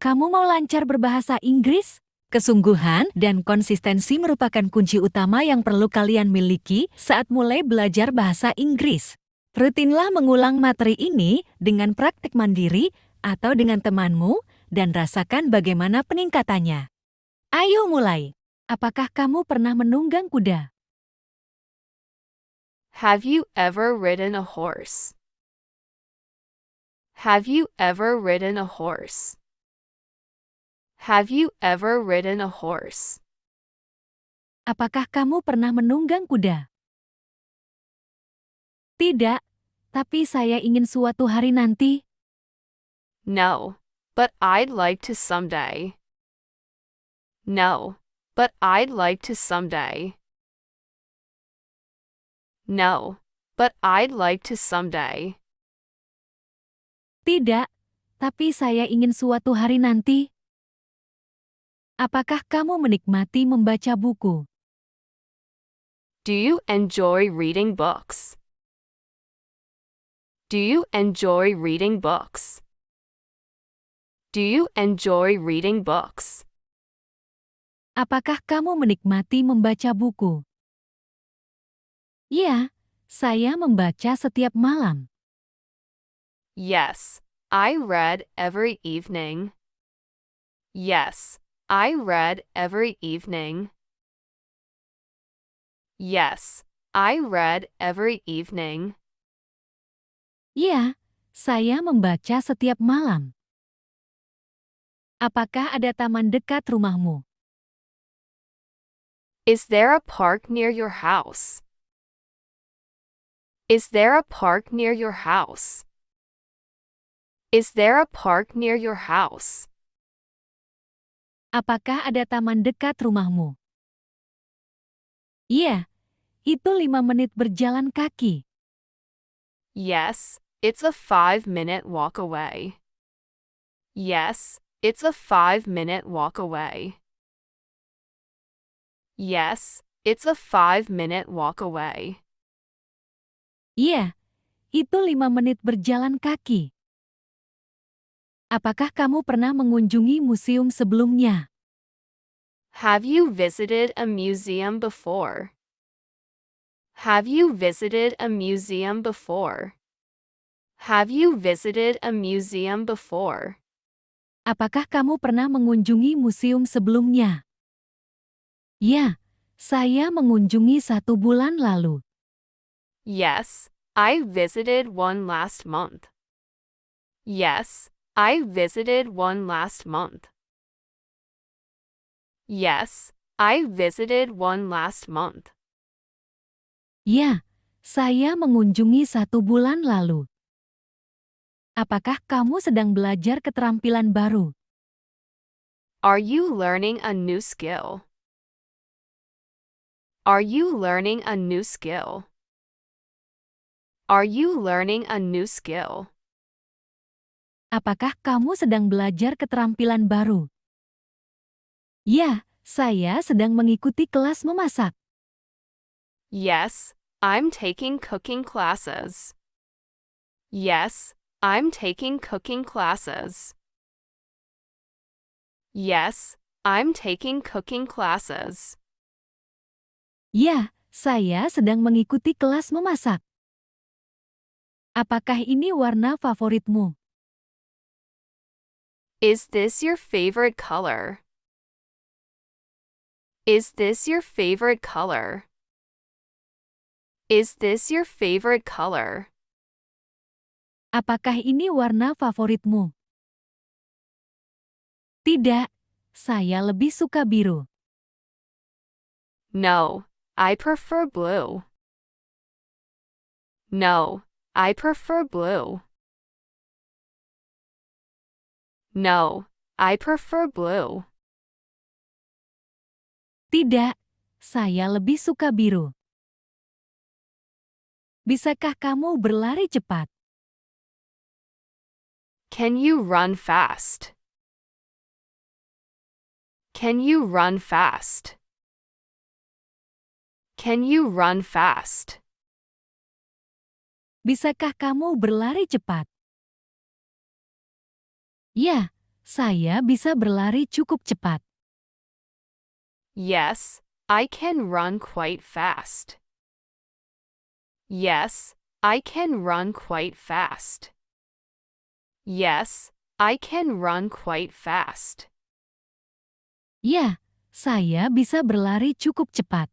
Kamu mau lancar berbahasa Inggris? Kesungguhan dan konsistensi merupakan kunci utama yang perlu kalian miliki saat mulai belajar bahasa Inggris. Rutinlah mengulang materi ini dengan praktik mandiri atau dengan temanmu dan rasakan bagaimana peningkatannya. Ayo mulai. Apakah kamu pernah menunggang kuda? Have you ever ridden a horse? Have you ever ridden a horse? Have you ever ridden a horse? Apakah kamu pernah menunggang kuda? Tidak, tapi saya ingin suatu hari nanti. No, but I'd like to someday. No, but I'd like to someday. No, but I'd like to someday. Tidak, tapi saya ingin suatu hari nanti. Apakah kamu menikmati membaca buku? Do you enjoy reading books? Do you enjoy reading books? Do you enjoy reading books? Apakah kamu menikmati membaca buku? Ya, saya membaca setiap malam. Yes, I read every evening. Yes, I read every evening. Yes, I read every evening. Ya, saya membaca setiap malam. Apakah ada taman dekat rumahmu? Is there a park near your house? Is there a park near your house? Is there a park near your house? Apakah ada taman dekat rumahmu? Iya, itu 5 menit berjalan kaki. Yes, it's a 5-minute walk away. Yes, it's a 5-minute walk away. Yes, it's a 5-minute walk away. Iya, itu 5 menit berjalan kaki. Apakah kamu pernah mengunjungi museum sebelumnya? Have you visited a museum before? Have you visited a museum before? Have you visited a museum before? Apakah kamu pernah mengunjungi museum sebelumnya? Ya, saya mengunjungi 1 bulan lalu. Yes, I visited one last month. Yes, I visited one last month. Yes, I visited one last month. Ya, saya mengunjungi 1 bulan lalu. Apakah kamu sedang belajar keterampilan baru? Are you learning a new skill? Are you learning a new skill? Are you learning a new skill? Apakah kamu sedang belajar keterampilan baru? Ya, saya sedang mengikuti kelas memasak. Yes, I'm taking cooking classes. Yes, I'm taking cooking classes. Yes, I'm taking cooking classes. Ya, saya sedang mengikuti kelas memasak. Apakah ini warna favoritmu? Is this your favorite color? Is this your favorite color? Is this your favorite color? Apakah ini warna favoritmu? Tidak, saya lebih suka biru. No, I prefer blue. No, I prefer blue. No, I prefer blue. Tidak, saya lebih suka biru. Bisakah kamu berlari cepat? Can you run fast? Can you run fast? Can you run fast? Bisakah kamu berlari cepat? Ya, saya bisa berlari cukup cepat. Yes, I can run quite fast. Yes, I can run quite fast. Yes, I can run quite fast. Ya, saya bisa berlari cukup cepat.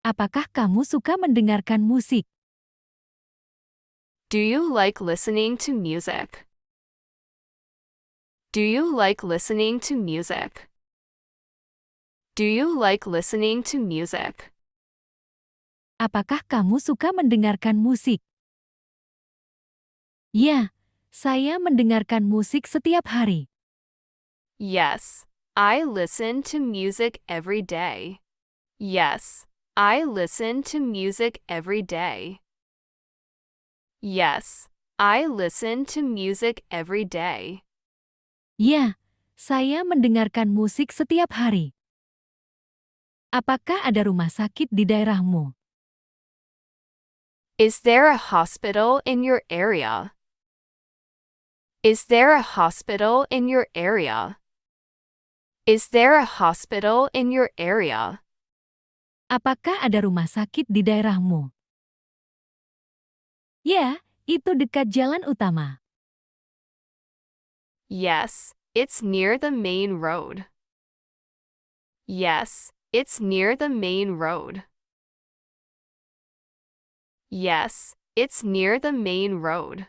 Apakah kamu suka mendengarkan musik? Do you like listening to music? Do you like listening to music? Do you like listening to music? Apakah kamu suka mendengarkan musik? Ya, saya mendengarkan musik setiap hari. Yes, I listen to music every day. Yes, I listen to music every day. Yes, I listen to music every day. Ya, saya mendengarkan musik setiap hari. Apakah ada rumah sakit di daerahmu? Is there a hospital in your area? Is there a hospital in your area? Is there a hospital in your area? Apakah ada rumah sakit di daerahmu? Ya, itu dekat jalan utama. Yes, it's near the main road. Yes, it's near the main road. Yes, it's near the main road.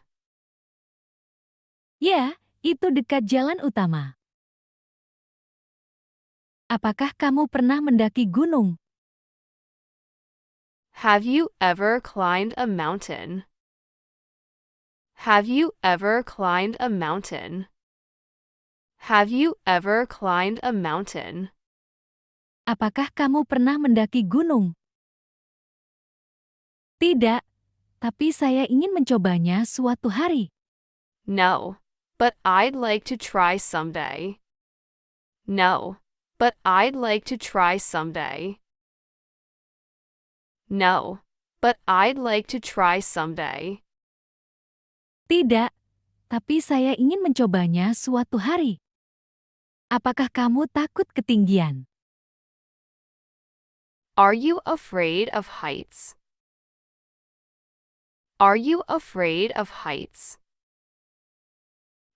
Ya, itu dekat jalan utama. Apakah kamu pernah mendaki gunung? Have you ever climbed a mountain? Have you ever climbed a mountain? Have you ever climbed a mountain? Apakah kamu pernah mendaki gunung? Tidak, tapi saya ingin mencobanya suatu hari. No, but I'd like to try someday. No, but I'd like to try someday. No, but I'd like to try someday. Tidak, tapi saya ingin mencobanya suatu hari. Apakah kamu takut ketinggian? Are you afraid of heights? Are you afraid of heights?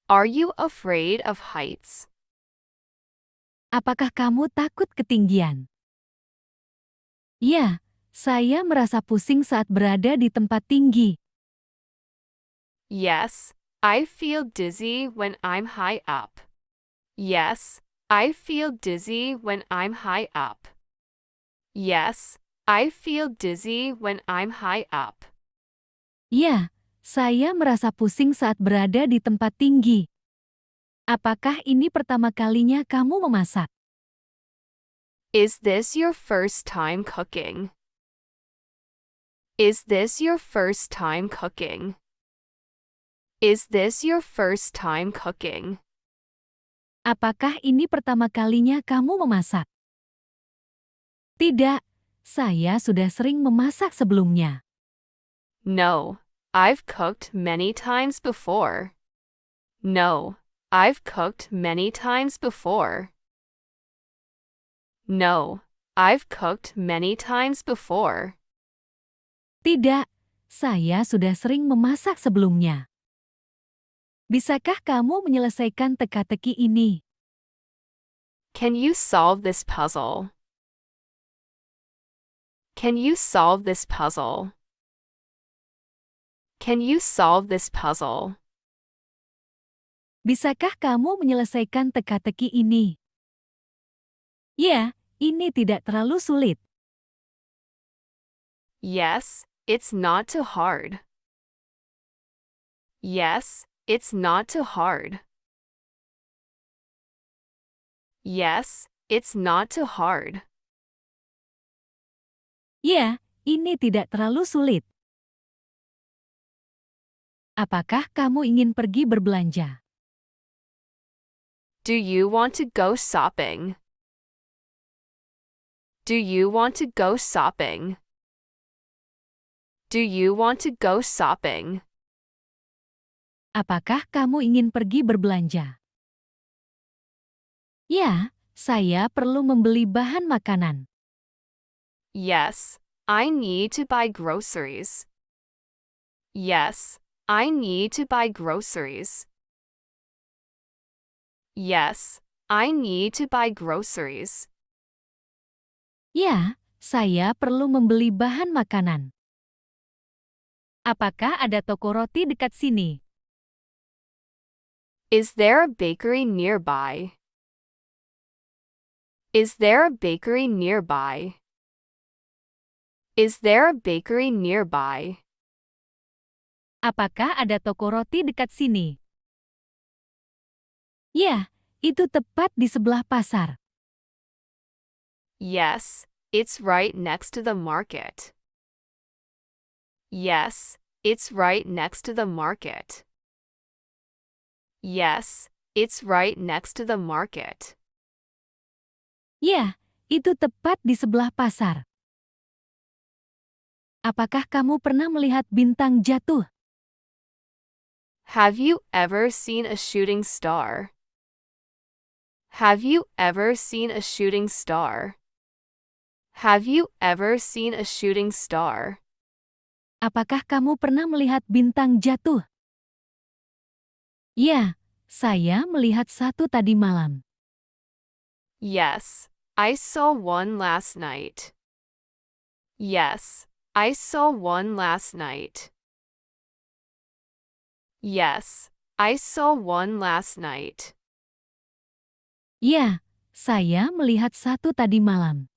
Are you afraid of heights? Apakah kamu takut ketinggian? Ya, saya merasa pusing saat berada di tempat tinggi. Yes, I feel dizzy when I'm high up. Yes, I feel dizzy when I'm high up. Yes, I feel dizzy when I'm high up. Ya, saya merasa pusing saat berada di tempat tinggi. Apakah ini pertama kalinya kamu memasak? Is this your first time cooking? Is this your first time cooking? Is this your first time cooking? Apakah ini pertama kalinya kamu memasak? Tidak, saya sudah sering memasak sebelumnya. No, I've cooked many times before. No, I've cooked many times before. No, I've cooked many times before. Tidak, saya sudah sering memasak sebelumnya. Bisakah kamu menyelesaikan teka-teki ini? Can you solve this puzzle? Can you solve this puzzle? Can you solve this puzzle? Bisakah kamu menyelesaikan teka-teki ini? Ya, ini tidak terlalu sulit. Yes, it's not too hard. Yes, it's not too hard. Yes, it's not too hard. Ya, ini tidak terlalu sulit. Apakah kamu ingin pergi berbelanja? Do you want to go shopping? Do you want to go shopping? Do you want to go shopping? Apakah kamu ingin pergi berbelanja? Ya, saya perlu membeli bahan makanan. Yes, I need to buy groceries. Yes, I need to buy groceries. Yes, I need to buy groceries. Ya, saya perlu membeli bahan makanan. Apakah ada toko roti dekat sini? Is there a bakery nearby? Is there a bakery nearby? Is there a bakery nearby? Apakah ada toko roti dekat sini? Ya, itu tepat di sebelah pasar. Yes, it's right next to the market. Yes, it's right next to the market. Yes, it's right next to the market. Ya, itu tepat di sebelah pasar. Apakah kamu pernah melihat bintang jatuh? Have you ever seen a shooting star? Have you ever seen a shooting star? Have you ever seen a shooting star? Apakah kamu pernah melihat bintang jatuh? Ya, saya melihat satu tadi malam. Yes, I saw one last night. Yes, I saw one last night. Yes, I saw one last night. Ya, saya melihat satu tadi malam.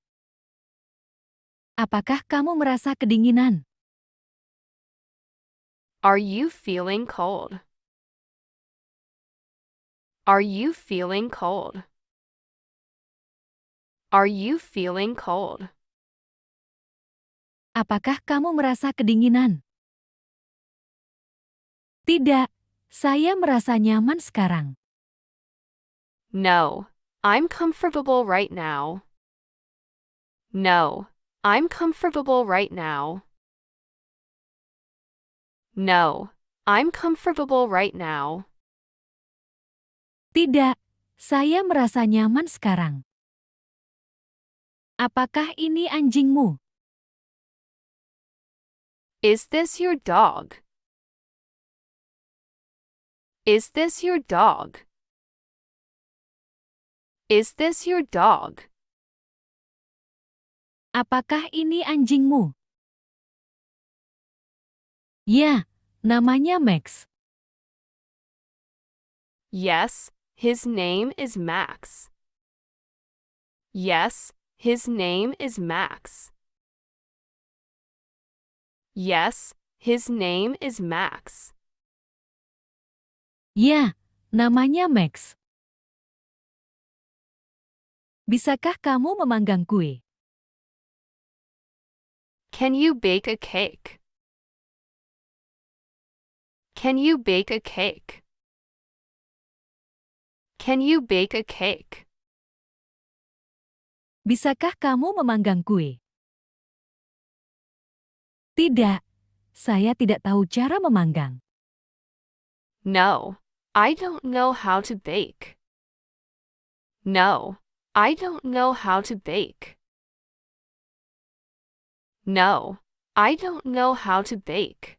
Apakah kamu merasa kedinginan? Are you feeling cold? Are you feeling cold? Are you feeling cold? Apakah kamu merasa kedinginan? Tidak, saya merasa nyaman sekarang. No, I'm comfortable right now. No, I'm comfortable right now. No, I'm comfortable right now. Tidak, saya merasa nyaman sekarang. Apakah ini anjingmu? Is this your dog? Is this your dog? Is this your dog? Apakah ini anjingmu? Ya, namanya Max. Yes, his name is Max. Yes, his name is Max. Yes, his name is Max. Ya, namanya Max. Bisakah kamu memanggang kue? Can you bake a cake? Can you bake a cake? Can you bake a cake? Bisakah kamu memanggang kue? Tidak, saya tidak tahu cara memanggang. No, I don't know how to bake. No, I don't know how to bake. No, I don't know how to bake.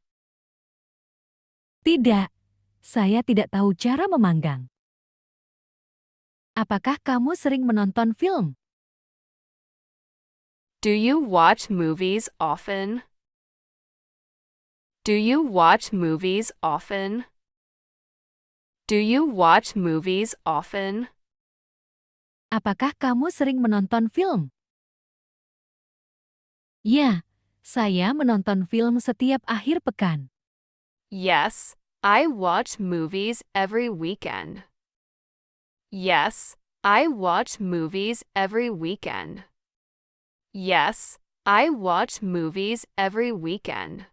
Tidak, saya tidak tahu cara memanggang. Apakah kamu sering menonton film? Do you watch movies often? Do you watch movies often? Do you watch movies often? Apakah kamu sering menonton film? Ya, saya menonton film setiap akhir pekan. Yes, I watch movies every weekend. Yes, I watch movies every weekend. Yes, I watch movies every weekend.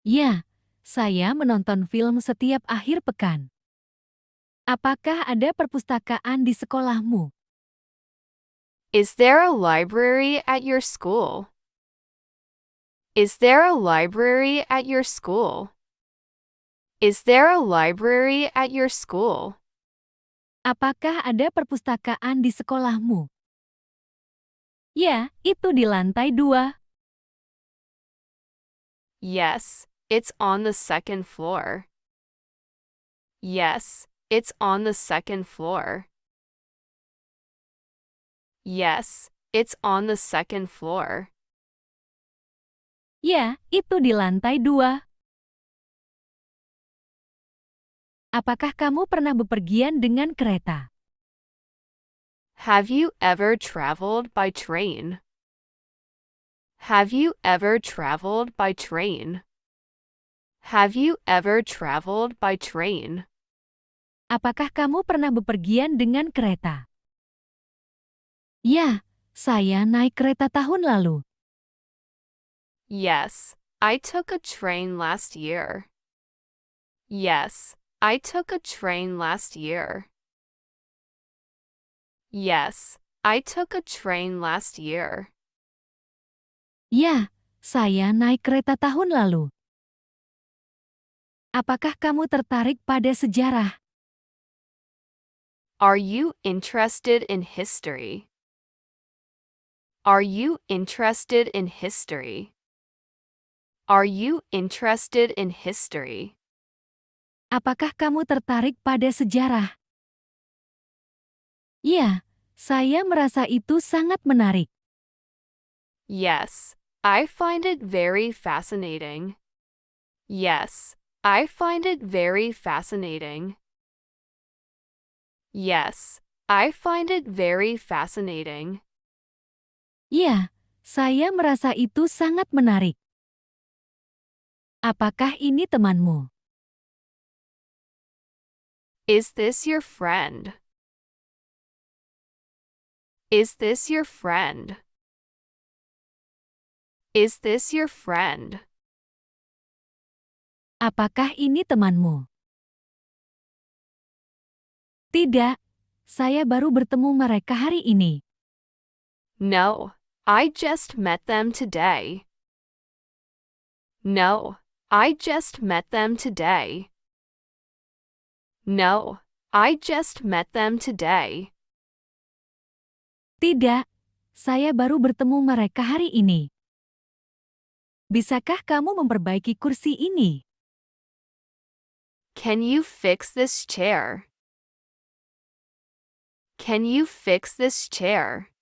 Ya, saya menonton film setiap akhir pekan. Apakah ada perpustakaan di sekolahmu? Is there a library at your school? Is there a library at your school? Is there a library at your school? Apakah ada perpustakaan di sekolahmu? Ya, itu di lantai 2. Yes, it's on the second floor. Yes, it's on the second floor. Yes, it's on the second floor. Ya, itu di lantai 2. Apakah kamu pernah bepergian dengan kereta? Have you ever traveled by train? Have you ever traveled by train? Have you ever traveled by train? Apakah kamu pernah bepergian dengan kereta? Ya, saya naik kereta tahun lalu. Yes, I took a train last year. Yes, I took a train last year. Yes, I took a train last year. Ya, saya naik kereta tahun lalu. Apakah kamu tertarik pada sejarah? Are you interested in history? Are you interested in history? Are you interested in history? Apakah kamu tertarik pada sejarah? Ya, saya merasa itu sangat menarik. Yes, I find it very fascinating. Yes, I find it very fascinating. Yes, I find it very fascinating. Ya, saya merasa itu sangat menarik. Apakah ini temanmu? Is this your friend? Is this your friend? Is this your friend? Apakah ini temanmu? Tidak, saya baru bertemu mereka hari ini. No, I just met them today. No, I just met them today. No, I just met them today. Tidak, saya baru bertemu mereka hari ini. Bisakah kamu memperbaiki kursi ini? Can you fix this chair? Can you fix this chair?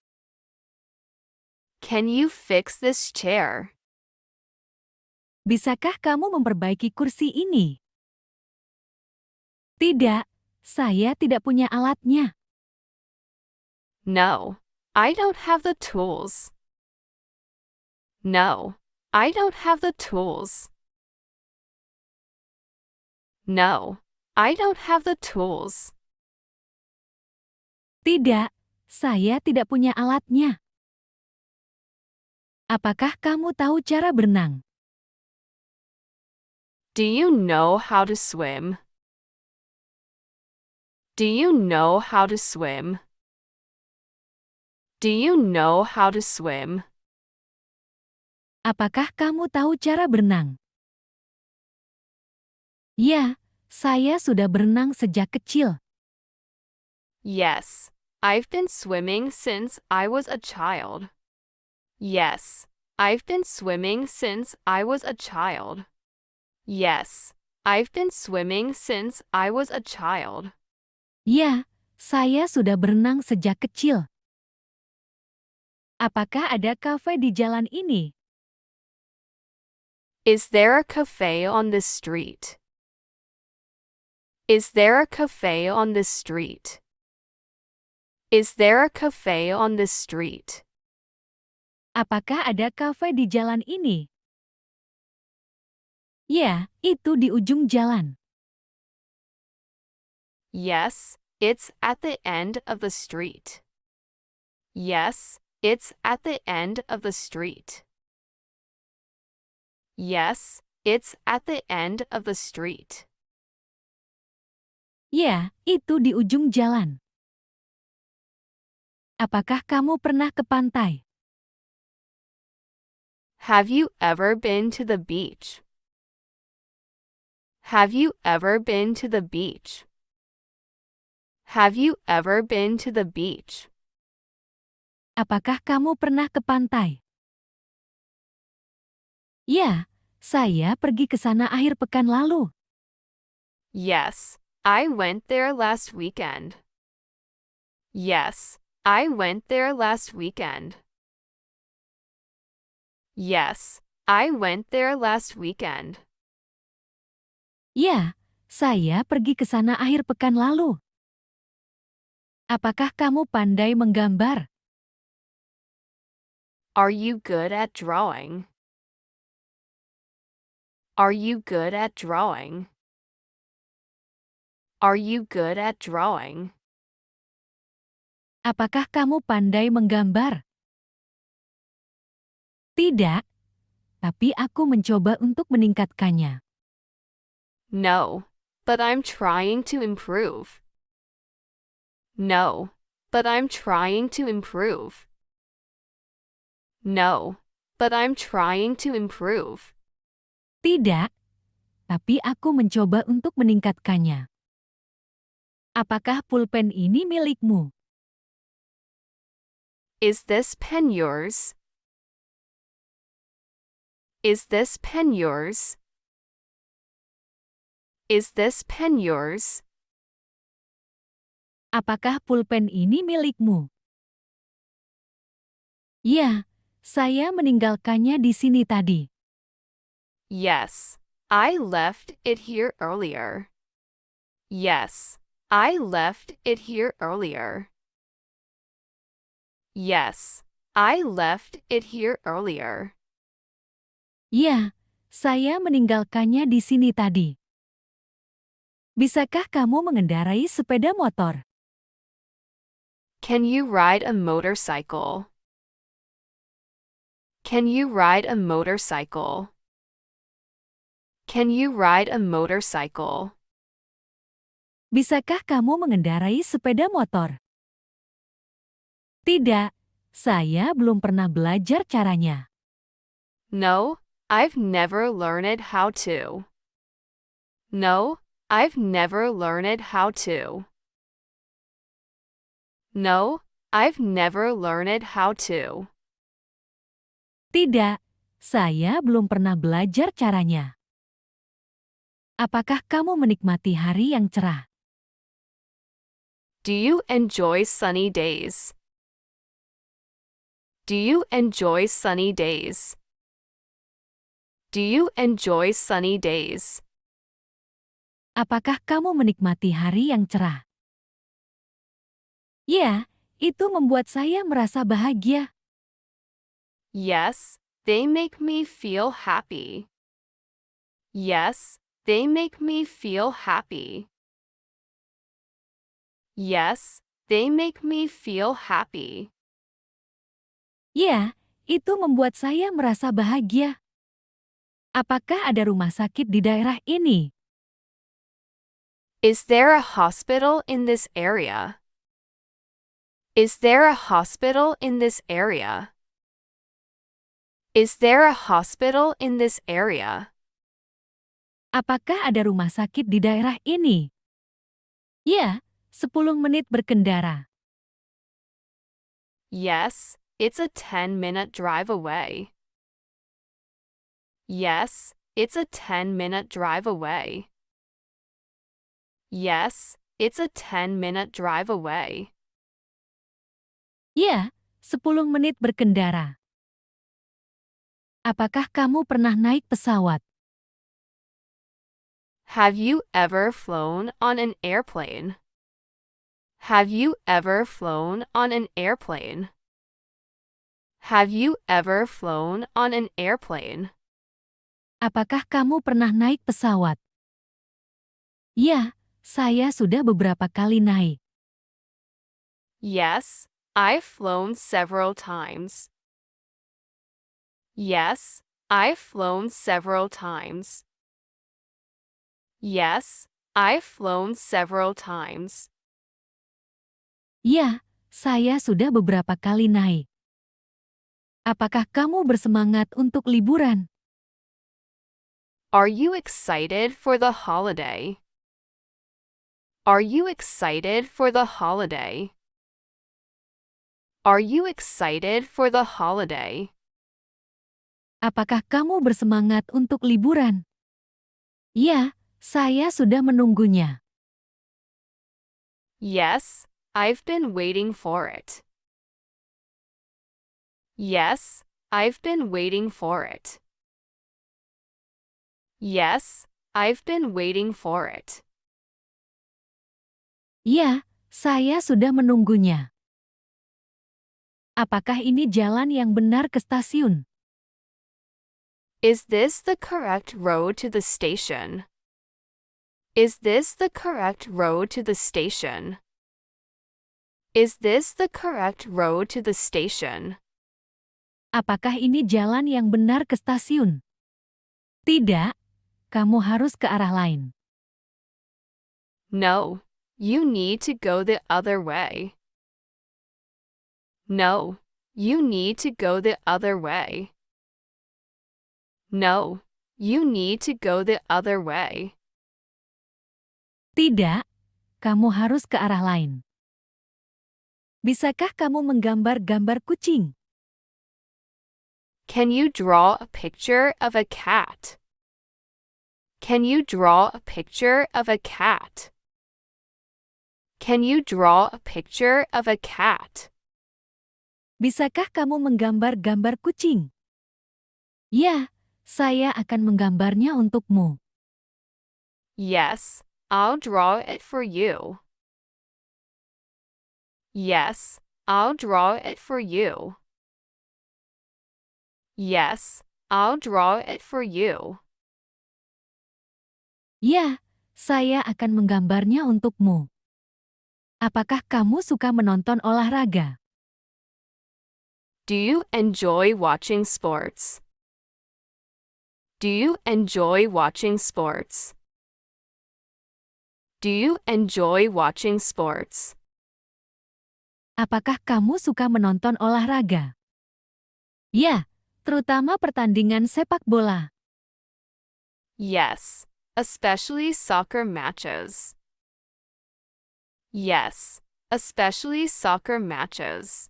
Can you fix this chair? Bisakah kamu memperbaiki kursi ini? Tidak, saya tidak punya alatnya. No, I don't have the tools. No, I don't have the tools. No, I don't have the tools. Tidak, saya tidak punya alatnya. Apakah kamu tahu cara berenang? Do you know how to swim? Do you know how to swim? Do you know how to swim? Apakah kamu tahu cara berenang? Ya, saya sudah berenang sejak kecil. Yes, I've been swimming since I was a child. Yes, I've been swimming since I was a child. Yes, I've been swimming since I was a child. Ya, saya sudah berenang sejak kecil. Apakah ada kafe di jalan ini? Is there a cafe on this street? Is there a cafe on this street? Is there a cafe on this street? Apakah ada kafe di jalan ini? Ya, itu di ujung jalan. Yes, it's at the end of the street. Yes, it's at the end of the street. Yes, it's at the end of the street. Ya, itu di ujung jalan. Apakah kamu pernah ke pantai? Have you ever been to the beach? Have you ever been to the beach? Have you ever been to the beach? Apakah kamu pernah ke pantai? Ya, saya pergi ke sana akhir pekan lalu. Yes, I went there last weekend. Yes, I went there last weekend. Yes, I went there last weekend. Ya, saya pergi ke sana akhir pekan lalu. Apakah kamu pandai menggambar? Are you good at drawing? Are you good at drawing? Are you good at drawing? Apakah kamu pandai menggambar? Tidak, tapi aku mencoba untuk meningkatkannya. No, but I'm trying to improve. No, but I'm trying to improve. No, but I'm trying to improve. Tidak, tapi aku mencoba untuk meningkatkannya. Apakah pulpen ini milikmu? Is this pen yours? Is this pen yours? Is this pen yours? Apakah pulpen ini milikmu? Ya, saya meninggalkannya di sini tadi. Yes, I left it here earlier. Yes, I left it here earlier. Yes, I left it here earlier. Ya, saya meninggalkannya di sini tadi. Bisakah kamu mengendarai sepeda motor? Can you ride a motorcycle? Can you ride a motorcycle? Can you ride a motorcycle? Bisakah kamu mengendarai sepeda motor? Tidak, saya belum pernah belajar caranya. No, I've never learned how to. No, I've never learned how to. No, I've never learned how to. Tidak, saya belum pernah belajar caranya. Apakah kamu menikmati hari yang cerah? Do you enjoy sunny days? Do you enjoy sunny days? Do you enjoy sunny days? Apakah kamu menikmati hari yang cerah? Ya, itu membuat saya merasa bahagia. Yes, they make me feel happy. Yes, they make me feel happy. Yes, they make me feel happy. Ya, itu membuat saya merasa bahagia. Apakah ada rumah sakit di daerah ini? Is there a hospital in this area? Is there a hospital in this area? Is there a hospital in this area? Apakah ada rumah sakit di daerah ini? Ya, 10 menit berkendara. Yes, it's a 10-minute drive away. Yes, it's a 10-minute drive away. Yes, it's a 10-minute drive away. Ya, 10 menit berkendara. Apakah kamu pernah naik pesawat? Have you ever flown on an airplane? Have you ever flown on an airplane? Have you ever flown on an airplane? Apakah kamu pernah naik pesawat? Ya, saya sudah beberapa kali naik. Yes, I've flown several times. Yes, I've flown several times. Yes, I've flown several times. Ya, saya sudah beberapa kali naik. Apakah kamu bersemangat untuk liburan? Are you excited for the holiday? Are you excited for the holiday? Are you excited for the holiday? Apakah kamu bersemangat untuk liburan? Ya, saya sudah menunggunya. Yes, I've been waiting for it. Yes, I've been waiting for it. Yes, I've been waiting for it. Ya, saya sudah menunggunya. Apakah ini jalan yang benar ke stasiun? Is this the correct road to the station? Is this the correct road to the station? Is this the correct road to the station? Apakah ini jalan yang benar ke stasiun? Tidak, kamu harus ke arah lain. No, you need to go the other way. No, you need to go the other way. No, you need to go the other way. Tidak, kamu harus ke arah lain. Bisakah kamu menggambar gambar kucing? Can you draw a picture of a cat? Can you draw a picture of a cat? Can you draw a picture of a cat? Bisakah kamu menggambar gambar kucing? Ya, saya akan menggambarnya untukmu. Yes, I'll draw it for you. Yes, I'll draw it for you. Yes, I'll draw it for you. Ya, saya akan menggambarnya untukmu. Apakah kamu suka menonton olahraga? Do you enjoy watching sports? Do you enjoy watching sports? Do you enjoy watching sports? Apakah kamu suka menonton olahraga? Ya, terutama pertandingan sepak bola. Yes, especially soccer matches. Yes, especially soccer matches.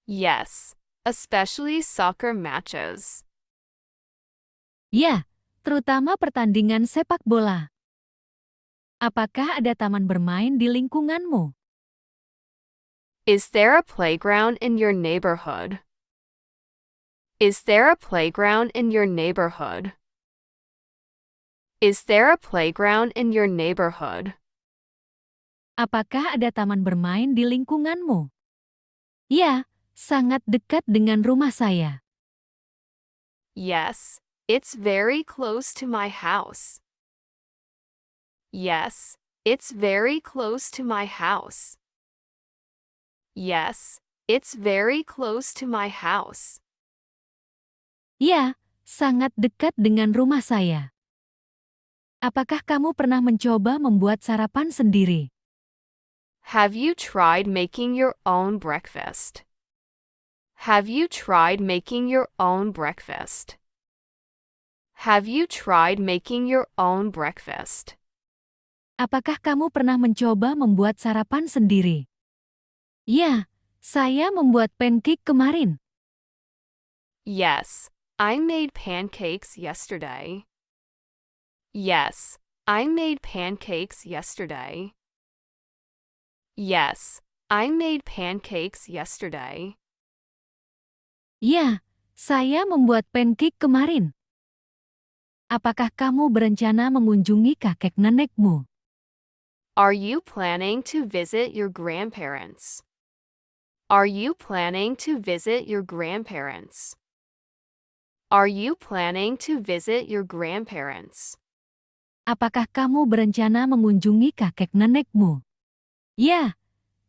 Yes, especially soccer matches. Ya, terutama pertandingan sepak bola. Apakah ada taman bermain di lingkunganmu? Is there a playground in your neighborhood? Is there a playground in your neighborhood? Is there a playground in your neighborhood? Apakah ada taman bermain di lingkunganmu? Ya, sangat dekat dengan rumah saya. Yes, it's very close to my house. Yes, it's very close to my house. Yes, it's very close to my house. Ya, sangat dekat dengan rumah saya. Apakah kamu pernah mencoba membuat sarapan sendiri? Have you tried making your own breakfast? Have you tried making your own breakfast? Have you tried making your own breakfast? Apakah kamu pernah mencoba membuat sarapan sendiri? Ya, saya membuat pancake kemarin. Yes, I made pancakes yesterday. Yes, I made pancakes yesterday. Yes, I made pancakes yesterday. Ya, saya membuat pancake kemarin. Apakah kamu berencana mengunjungi kakek nenekmu? Are you planning to visit your grandparents? Are you planning to visit your grandparents? Are you planning to visit your grandparents? Apakah kamu berencana mengunjungi kakek nenekmu? Ya,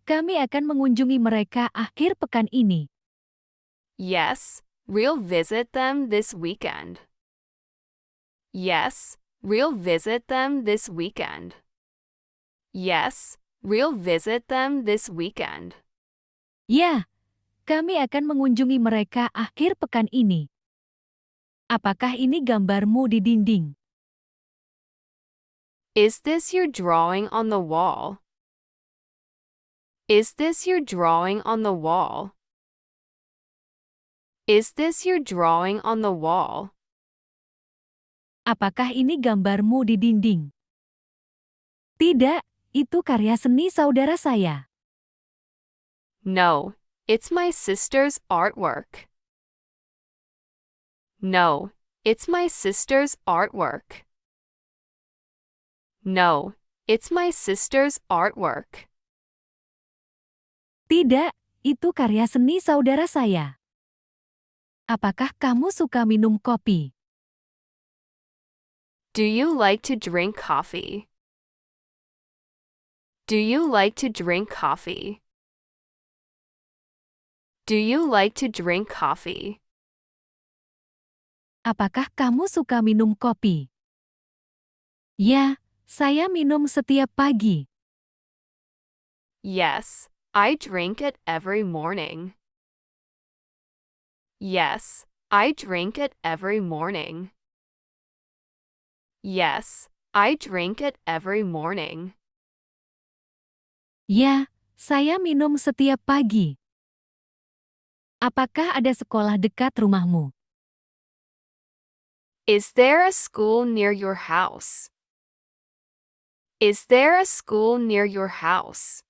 kami akan mengunjungi mereka akhir pekan ini. Yes, we'll visit them this weekend. Yes, we'll visit them this weekend. Yes, we'll visit them this weekend. Ya, kami akan mengunjungi mereka akhir pekan ini. Apakah ini gambarmu di dinding? Is this your drawing on the wall? Is this your drawing on the wall? Is this your drawing on the wall? Apakah ini gambarmu di dinding? Tidak, itu karya seni saudara saya. No, it's my sister's artwork. No, it's my sister's artwork. No, it's my sister's artwork. Tidak, itu karya seni saudara saya. Apakah kamu suka minum kopi? Do you like to drink coffee? Do you like to drink coffee? Do you like to drink coffee? Apakah kamu suka minum kopi? Ya, saya minum setiap pagi. Yes, I drink it every morning. Yes, I drink it every morning. Yes, I drink it every morning. Ya, saya minum setiap pagi. Apakah ada sekolah dekat rumahmu? Is there a school near your house? Is there a school near your house?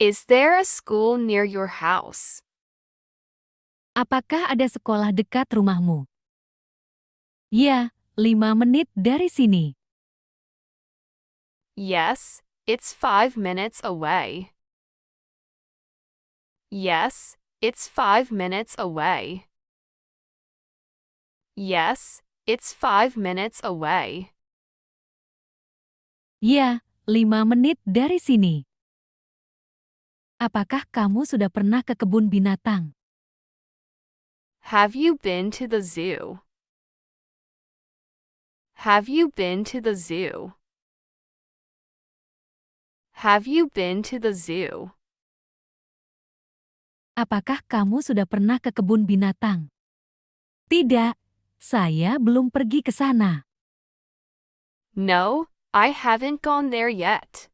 Is there a school near your house? Apakah ada sekolah dekat rumahmu? Ya, 5 menit dari sini. Yes, it's 5 minutes away. Yes, it's 5 minutes away. Yes, it's 5 minutes away. Ya, 5 menit dari sini. Apakah kamu sudah pernah ke kebun binatang? Have you been to the zoo? Have you been to the zoo? Have you been to the zoo? Apakah kamu sudah pernah ke kebun binatang? Tidak, saya belum pergi ke sana. No, I haven't gone there yet.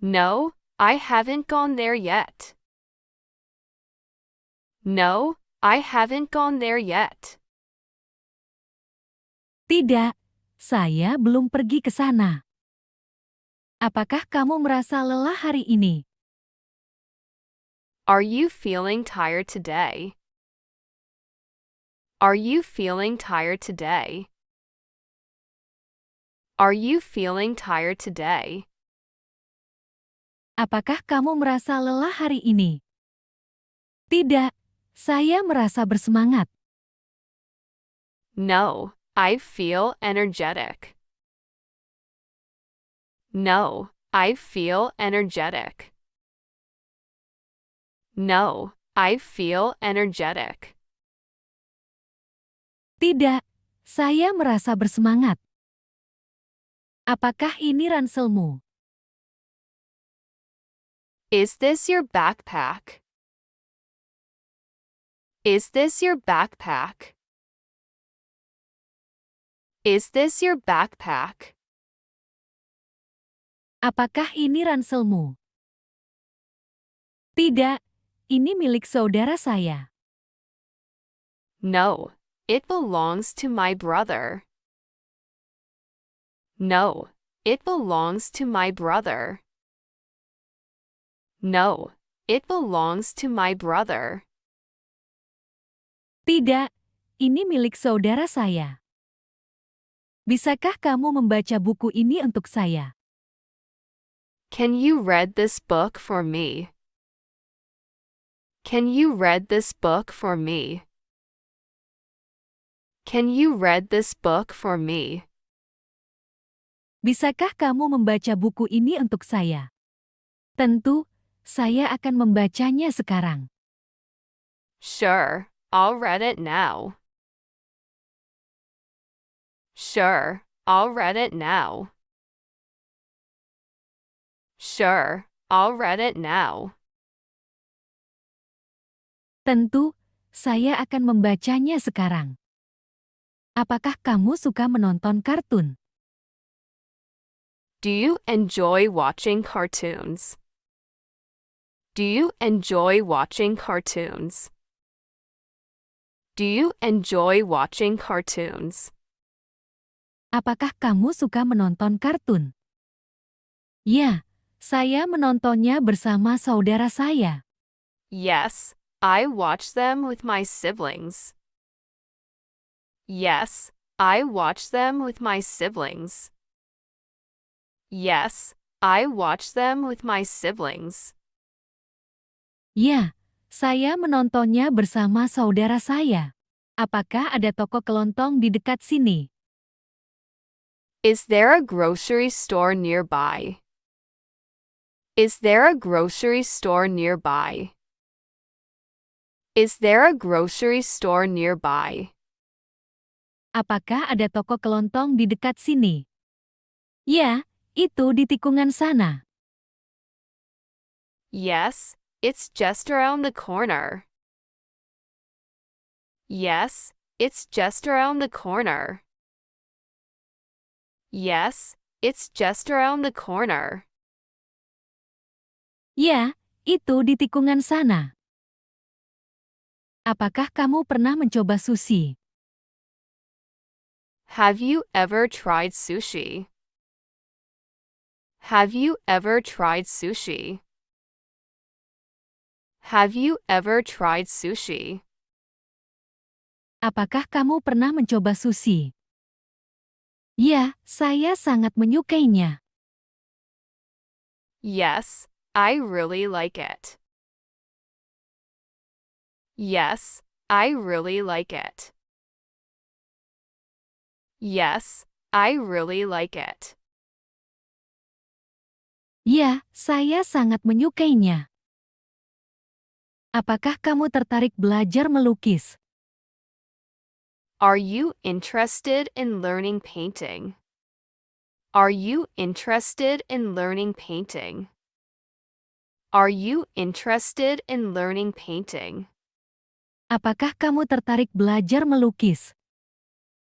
No, I haven't gone there yet. No, I haven't gone there yet. Tidak, saya belum pergi ke sana. Apakah kamu merasa lelah hari ini? Are you feeling tired today? Are you feeling tired today? Are you feeling tired today? Apakah kamu merasa lelah hari ini? Tidak, saya merasa bersemangat. No, I feel energetic. No, I feel energetic. No, I feel energetic. Tidak, saya merasa bersemangat. Apakah ini ranselmu? Is this your backpack? Is this your backpack? Is this your backpack? Apakah ini ranselmu? Tidak, ini milik saudara saya. No, it belongs to my brother. No, it belongs to my brother. No, it belongs to my brother. Tidak, ini milik saudara saya. Bisakah kamu membaca buku ini untuk saya? Can you read this book for me? Can you read this book for me? Can you read this book for me? Bisakah kamu membaca buku ini untuk saya? Tentu, saya akan membacanya sekarang. Sure, I'll read it now. Sure, I'll read it now. Sure, I'll read it now. Tentu, saya akan membacanya sekarang. Apakah kamu suka menonton kartun? Do you enjoy watching cartoons? Do you enjoy watching cartoons? Do you enjoy watching cartoons? Apakah kamu suka menonton kartun? Ya, saya menontonnya bersama saudara saya. Yes, I watch them with my siblings. Yes, I watch them with my siblings. Yes, I watch them with my siblings. Ya, saya menontonnya bersama saudara saya. Apakah ada toko kelontong di dekat sini? Is there a grocery store nearby? Is there a grocery store nearby? Is there a grocery store nearby? Apakah ada toko kelontong di dekat sini? Ya, itu di tikungan sana. Yes, it's just around the corner. Yes, it's just around the corner. Yes, it's just around the corner. Ya, itu di tikungan sana. Apakah kamu pernah mencoba sushi? Have you ever tried sushi? Have you ever tried sushi? Have you ever tried sushi? Apakah kamu pernah mencoba sushi? Ya, saya sangat menyukainya. Yes, I really like it. Yes, I really like it. Yes, I really like it. Ya, saya sangat menyukainya. Apakah kamu tertarik belajar melukis? Are you interested in learning painting? Are you interested in learning painting? Are you interested in learning painting? Apakah kamu tertarik belajar melukis?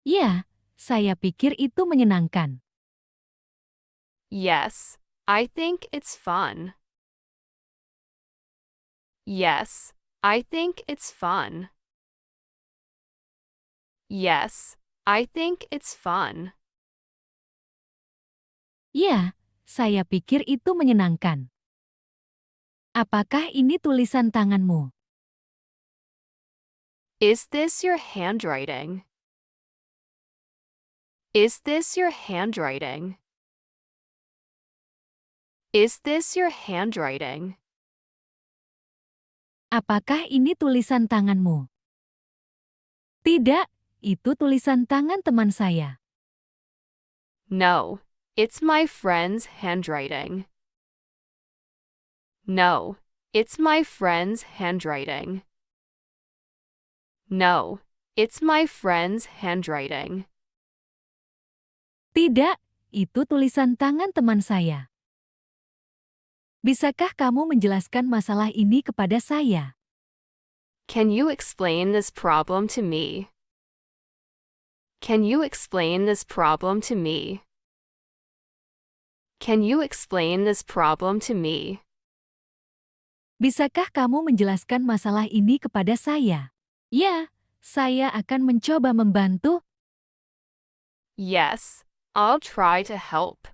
Ya, saya pikir itu menyenangkan. Yes, I think it's fun. Yes, I think it's fun. Yes, I think it's fun. Ya, saya pikir itu menyenangkan. Apakah ini tulisan tanganmu? Is this your handwriting? Is this your handwriting? Is this your handwriting? Apakah ini tulisan tanganmu? Tidak, itu tulisan tangan teman saya. No, it's my friend's handwriting. No, it's my friend's handwriting. No, it's my friend's handwriting. Tidak, itu tulisan tangan teman saya. Bisakah kamu menjelaskan masalah ini kepada saya? Can you explain this problem to me? Can you explain this problem to me? Can you explain this problem to me? Bisakah kamu menjelaskan masalah ini kepada saya? Ya, saya akan mencoba membantu. Yes, I'll try to help.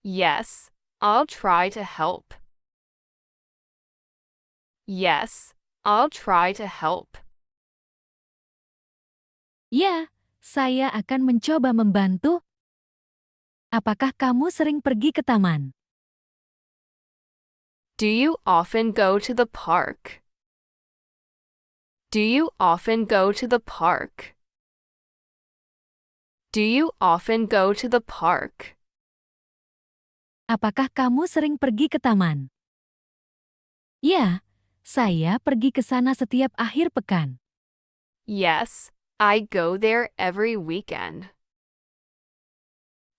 Yes, I'll try to help. Yes, I'll try to help. Ya, saya akan mencoba membantu. Apakah kamu sering pergi ke taman? Do you often go to the park? Do you often go to the park? Do you often go to the park? Apakah kamu sering pergi ke taman? Ya, saya pergi ke sana setiap akhir pekan. Yes, I go there every weekend.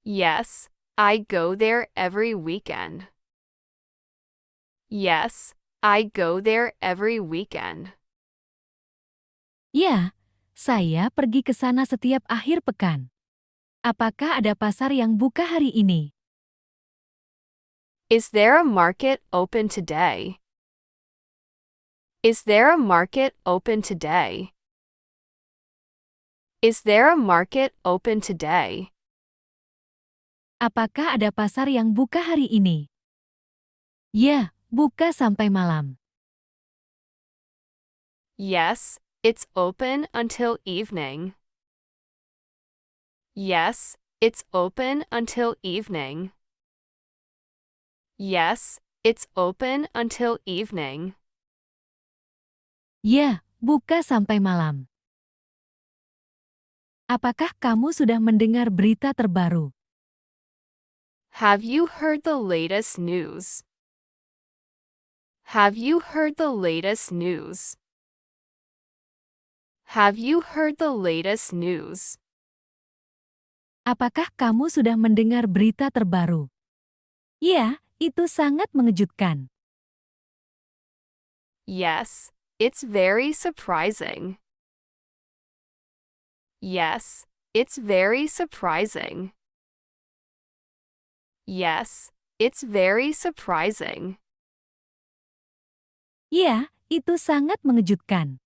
Yes, I go there every weekend. Yes, I go there every weekend. Ya, Saya pergi ke sana setiap akhir pekan. Apakah ada pasar yang buka hari ini? Is there a market open today? Is there a market open today? Is there a market open today? Apakah ada pasar yang buka hari ini? Ya, buka sampai malam. Yes, it's open until evening. Yes, it's open until evening. Yes, it's open until evening. Ya, buka sampai malam. Apakah kamu sudah mendengar berita terbaru? Have you heard the latest news? Have you heard the latest news? Have you heard the latest news? Apakah kamu sudah mendengar berita terbaru? Ya, itu sangat mengejutkan. Yes, it's very surprising. Yes, it's very surprising. Yes, it's very surprising. Ya, itu sangat mengejutkan.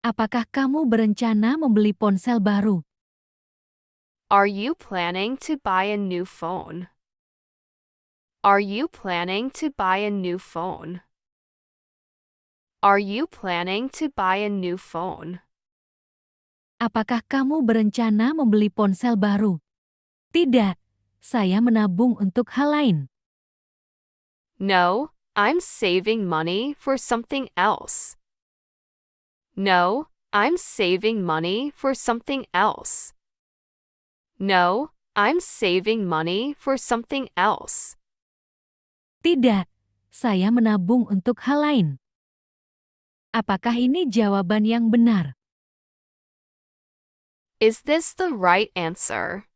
Apakah kamu berencana membeli ponsel baru? Are you planning to buy a new phone? Are you planning to buy a new phone? Are you planning to buy a new phone? Apakah kamu berencana membeli ponsel baru? Tidak, saya menabung untuk hal lain. No, I'm saving money for something else. No, I'm saving money for something else. No, I'm saving money for something else. Tidak, saya menabung untuk hal lain. Apakah ini jawaban yang benar? Is this the right answer?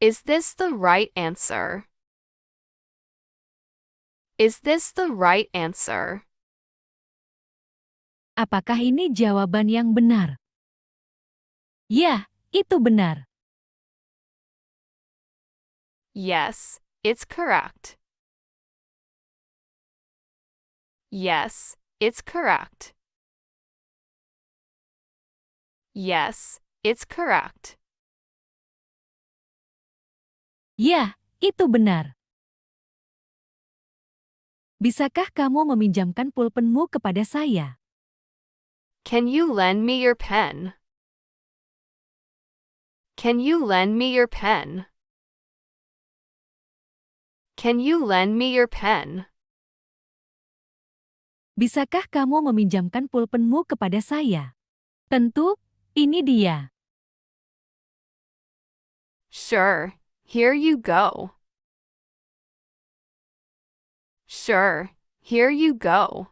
Is this the right answer? Is this the right answer? Apakah ini jawaban yang benar? Ya, itu benar. Yes, it's correct. Yes, it's correct. Yes, it's correct. Ya, itu benar. Bisakah kamu meminjamkan pulpenmu kepada saya? Can you lend me your pen? Can you lend me your pen? Can you lend me your pen? Bisakah kamu meminjamkan pulpenmu kepada saya? Tentu, ini dia. Sure, here you go. Sure, here you go.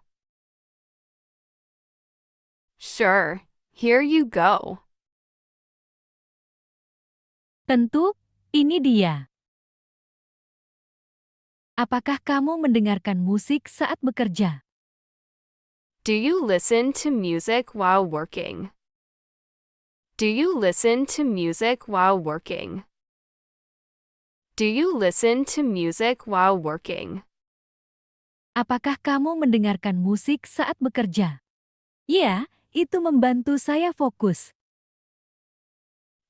Sure, here you go. Tentu, ini dia. Apakah kamu mendengarkan musik saat bekerja? Do you listen to music while working? Do you listen to music while working? Do you listen to music while working? Apakah kamu mendengarkan musik saat bekerja? Ya, itu membantu saya fokus.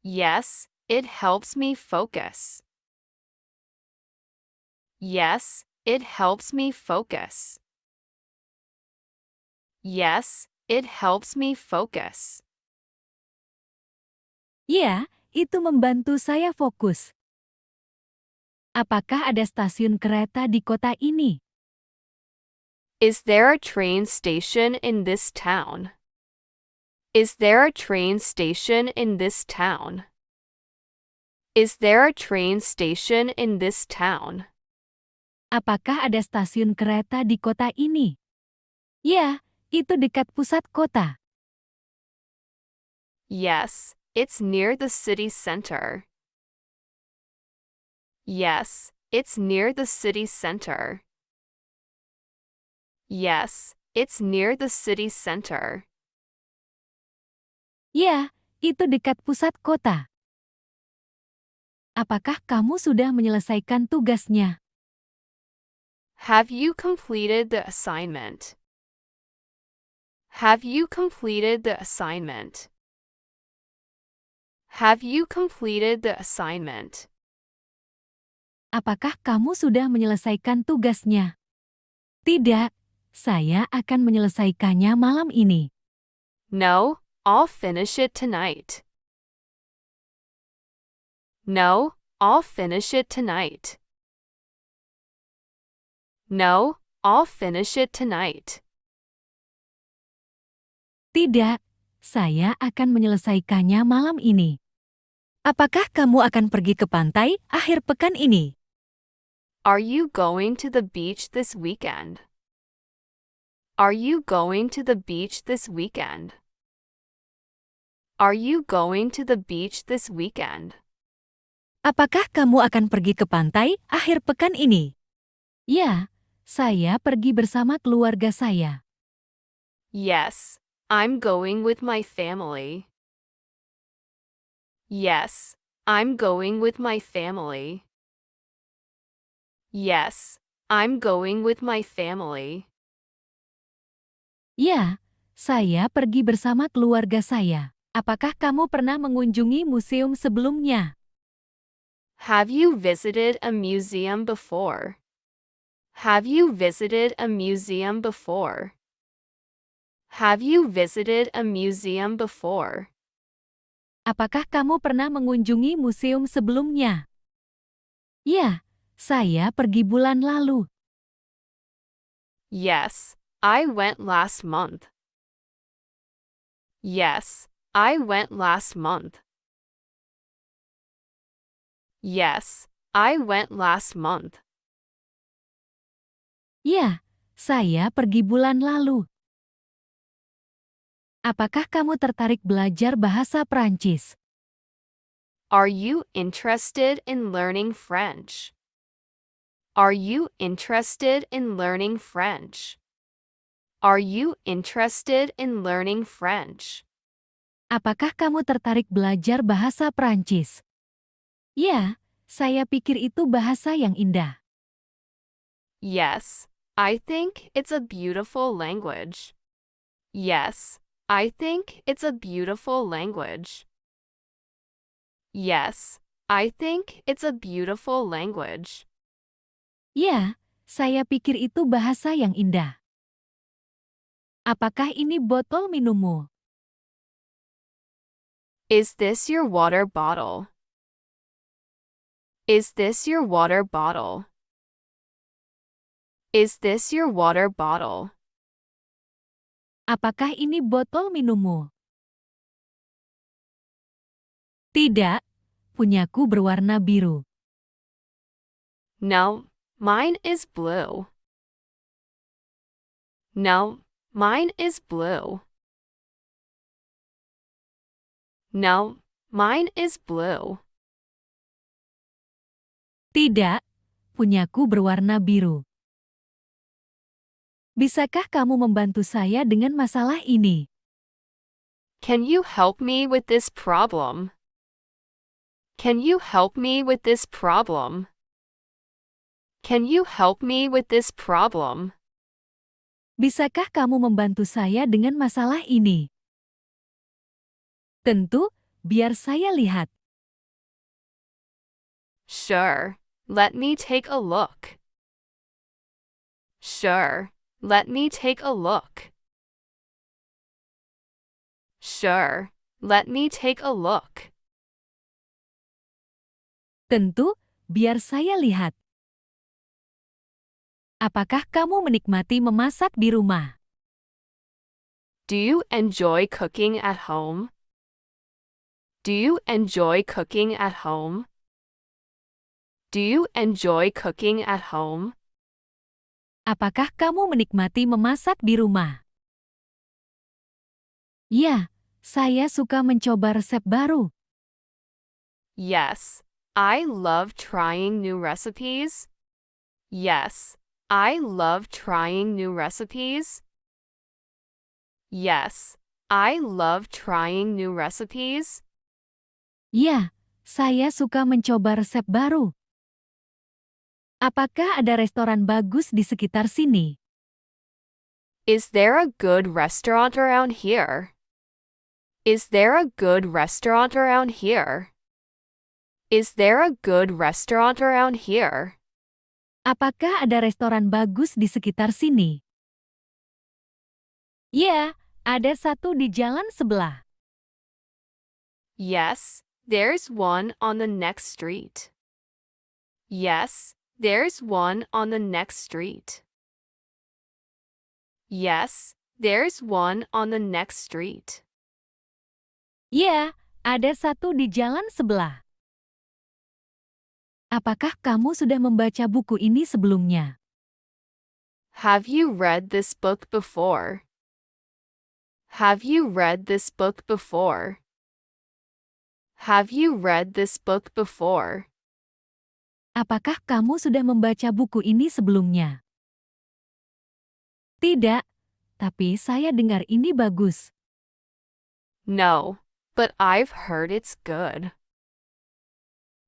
Yes, it helps me focus. Yes, it helps me focus. Yes, it helps me focus. Ya, itu membantu saya fokus. Apakah ada stasiun kereta di kota ini? Is there a train station in this town? Is there a train station in this town? Is there a train station in this town? Apakah ada stasiun kereta di kota ini? Ya, itu dekat pusat kota. Yes, it's near the city center. Yes, it's near the city center. Yes, It's near the city center. Ya, itu dekat pusat kota. Apakah kamu sudah menyelesaikan tugasnya? Have you completed the assignment? Have you completed the assignment? Have you completed the assignment? Apakah kamu sudah menyelesaikan tugasnya? Tidak, saya akan menyelesaikannya malam ini. No, I'll finish it tonight. No, I'll finish it tonight. No, I'll finish it tonight. Tidak, saya akan menyelesaikannya malam ini. Apakah kamu akan pergi ke pantai akhir pekan ini? Are you going to the beach this weekend? Are you going to the beach this weekend? Are you going to the beach this weekend? Apakah kamu akan pergi ke pantai akhir pekan ini? Ya, saya pergi bersama keluarga saya. Yes, I'm going with my family. Yes, I'm going with my family. Yes, I'm going with my family. Ya, saya pergi bersama keluarga saya. Apakah kamu pernah mengunjungi museum sebelumnya? Have you visited a museum before? Have you visited a museum before? Have you visited a museum before? Apakah kamu pernah mengunjungi museum sebelumnya? Ya, saya pergi bulan lalu. Yes, I went last month. Yes, I went last month. Yes, I went last month. Ya, saya pergi bulan lalu. Apakah kamu tertarik belajar bahasa Prancis? Are you interested in learning French? Are you interested in learning French? Are you interested in learning French? Apakah kamu tertarik belajar bahasa Prancis? Ya, saya pikir itu bahasa yang indah. Yes, I think it's a beautiful language. Yes, I think it's a beautiful language. Yes, I think it's a beautiful language. Ya, saya pikir itu bahasa yang indah. Apakah ini botol minummu? Is this your water bottle? Is this your water bottle? Is this your water bottle? Apakah ini botol minummu? Tidak, punyaku berwarna biru. No, mine is blue. No, mine is blue. No, mine is blue. Tidak, punyaku berwarna biru. Bisakah kamu membantu saya dengan masalah ini? Can you help me with this problem? Can you help me with this problem? Can you help me with this problem? Bisakah kamu membantu saya dengan masalah ini? Tentu, biar saya lihat. Sure, let me take a look. Sure, let me take a look. Sure, let me take a look. Tentu, biar saya lihat. Apakah kamu menikmati memasak di rumah? Do you enjoy cooking at home? Do you enjoy cooking at home? Do you enjoy cooking at home? Apakah kamu menikmati memasak di rumah? Ya, saya suka mencoba resep baru. Yes, I love trying new recipes. Yes, I love trying new recipes. Yes, I love trying new recipes. Ya, saya suka mencoba resep baru. Apakah ada restoran bagus di sekitar sini? Is there a good restaurant around here? Is there a good restaurant around here? Is there a good restaurant around here? Apakah ada restoran bagus di sekitar sini? Ya, ada satu di jalan sebelah. Yes, there's one on the next street. Yes, there's one on the next street. Yes, there's one on the next street. Ya, ada satu di jalan sebelah. Apakah kamu sudah membaca buku ini sebelumnya? Have you read this book before? Have you read this book before? Have you read this book before? Apakah kamu sudah membaca buku ini sebelumnya? Tidak, tapi saya dengar ini bagus. No, but I've heard it's good.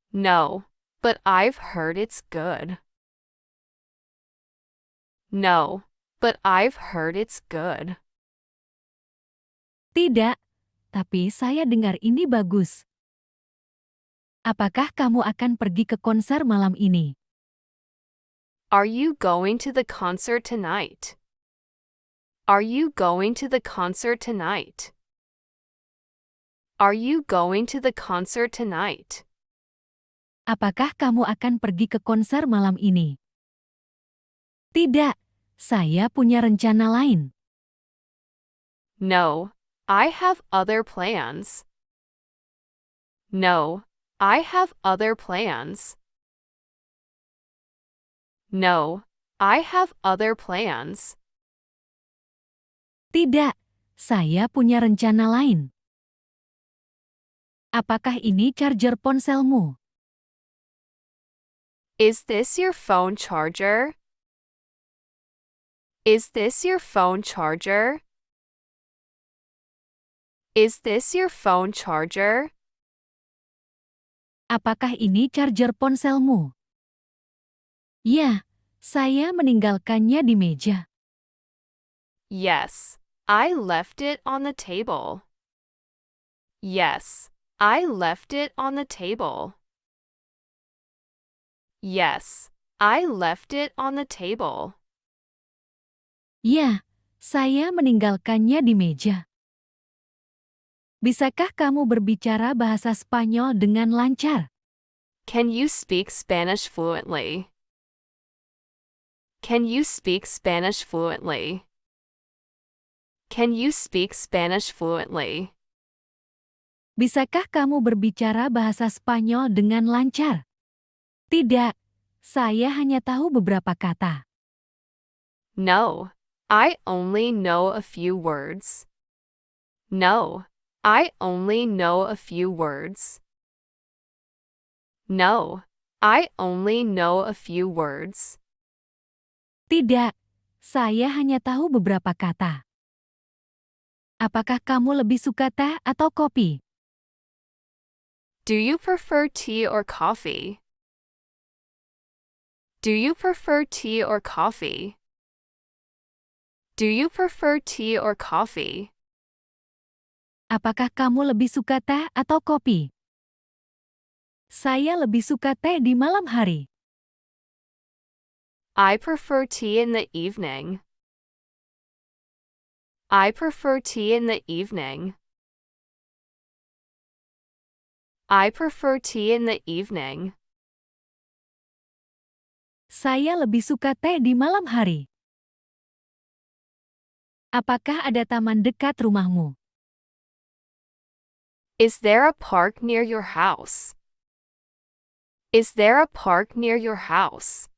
No, but I've heard it's good. No, but I've heard it's good. Tidak, tapi saya dengar ini bagus. Apakah kamu akan pergi ke konser malam ini? Are you going to the concert tonight? Are you going to the concert tonight? Are you going to the concert tonight? Apakah kamu akan pergi ke konser malam ini? Tidak, saya punya rencana lain. No, I have other plans. No, I have other plans. No, I have other plans. Tidak, saya punya rencana lain. Apakah ini charger ponselmu? Is this your phone charger? Is this your phone charger? Is this your phone charger? Apakah ini charger ponselmu? Ya, saya meninggalkannya di meja. Yes, I left it on the table. Yes, I left it on the table. Yes, I left it on the table. Ya, saya meninggalkannya di meja. Bisakah kamu berbicara bahasa Spanyol dengan lancar? Can you speak Spanish fluently? Can you speak Spanish fluently? Can you speak Spanish fluently? Bisakah kamu berbicara bahasa Spanyol dengan lancar? Tidak, saya hanya tahu beberapa kata. No, I only know a few words. No, I only know a few words. No, I only know a few words. Tidak, saya hanya tahu beberapa kata. Apakah kamu lebih suka teh atau kopi? Do you prefer tea or coffee? Do you prefer tea or coffee? Do you prefer tea or coffee? Apakah kamu lebih suka teh atau kopi? Saya lebih suka teh di malam hari. I prefer tea in the evening. I prefer tea in the evening. I prefer tea in the evening. Saya lebih suka teh di malam hari. Apakah ada taman dekat rumahmu? Is there a park near your house? Is there a park near your house?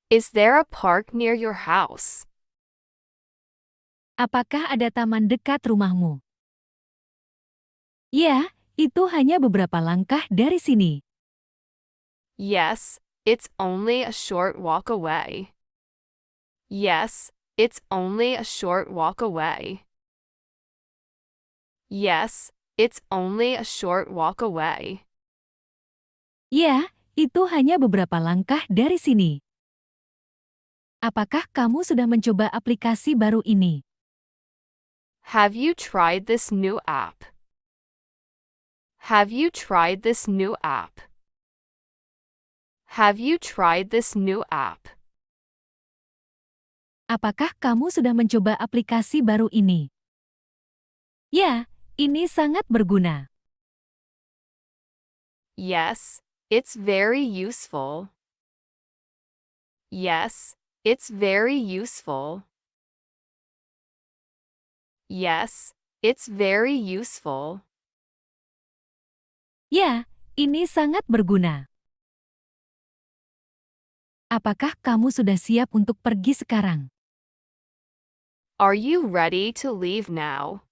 Is there a park near your house? Apakah ada taman dekat rumahmu? Ya, itu hanya beberapa langkah dari sini. Yes, it's only a short walk away. Yes, it's only a short walk away. Yes, it's only a short walk away. Ya, itu hanya beberapa langkah dari sini. Apakah kamu sudah mencoba aplikasi baru ini? Have you tried this new app? Have you tried this new app? Have you tried this new app? Apakah kamu sudah mencoba aplikasi baru ini? Ya, ini sangat berguna. Yes, it's very useful. Yes, it's very useful. Yes, it's very useful. Ya, ini sangat berguna. Apakah kamu sudah siap untuk pergi sekarang? Are you ready to leave now?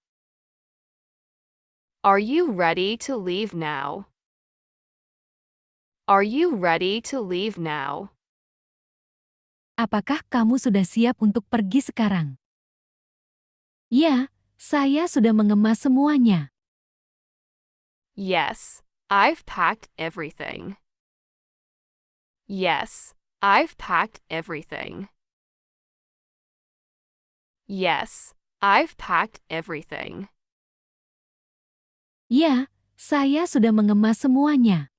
Are you ready to leave now? Are you ready to leave now? Apakah kamu sudah siap untuk pergi sekarang? Ya, saya sudah mengemas semuanya. Yes, I've packed everything. Yes, I've packed everything. Yes, I've packed everything. Ya, saya sudah mengemas semuanya.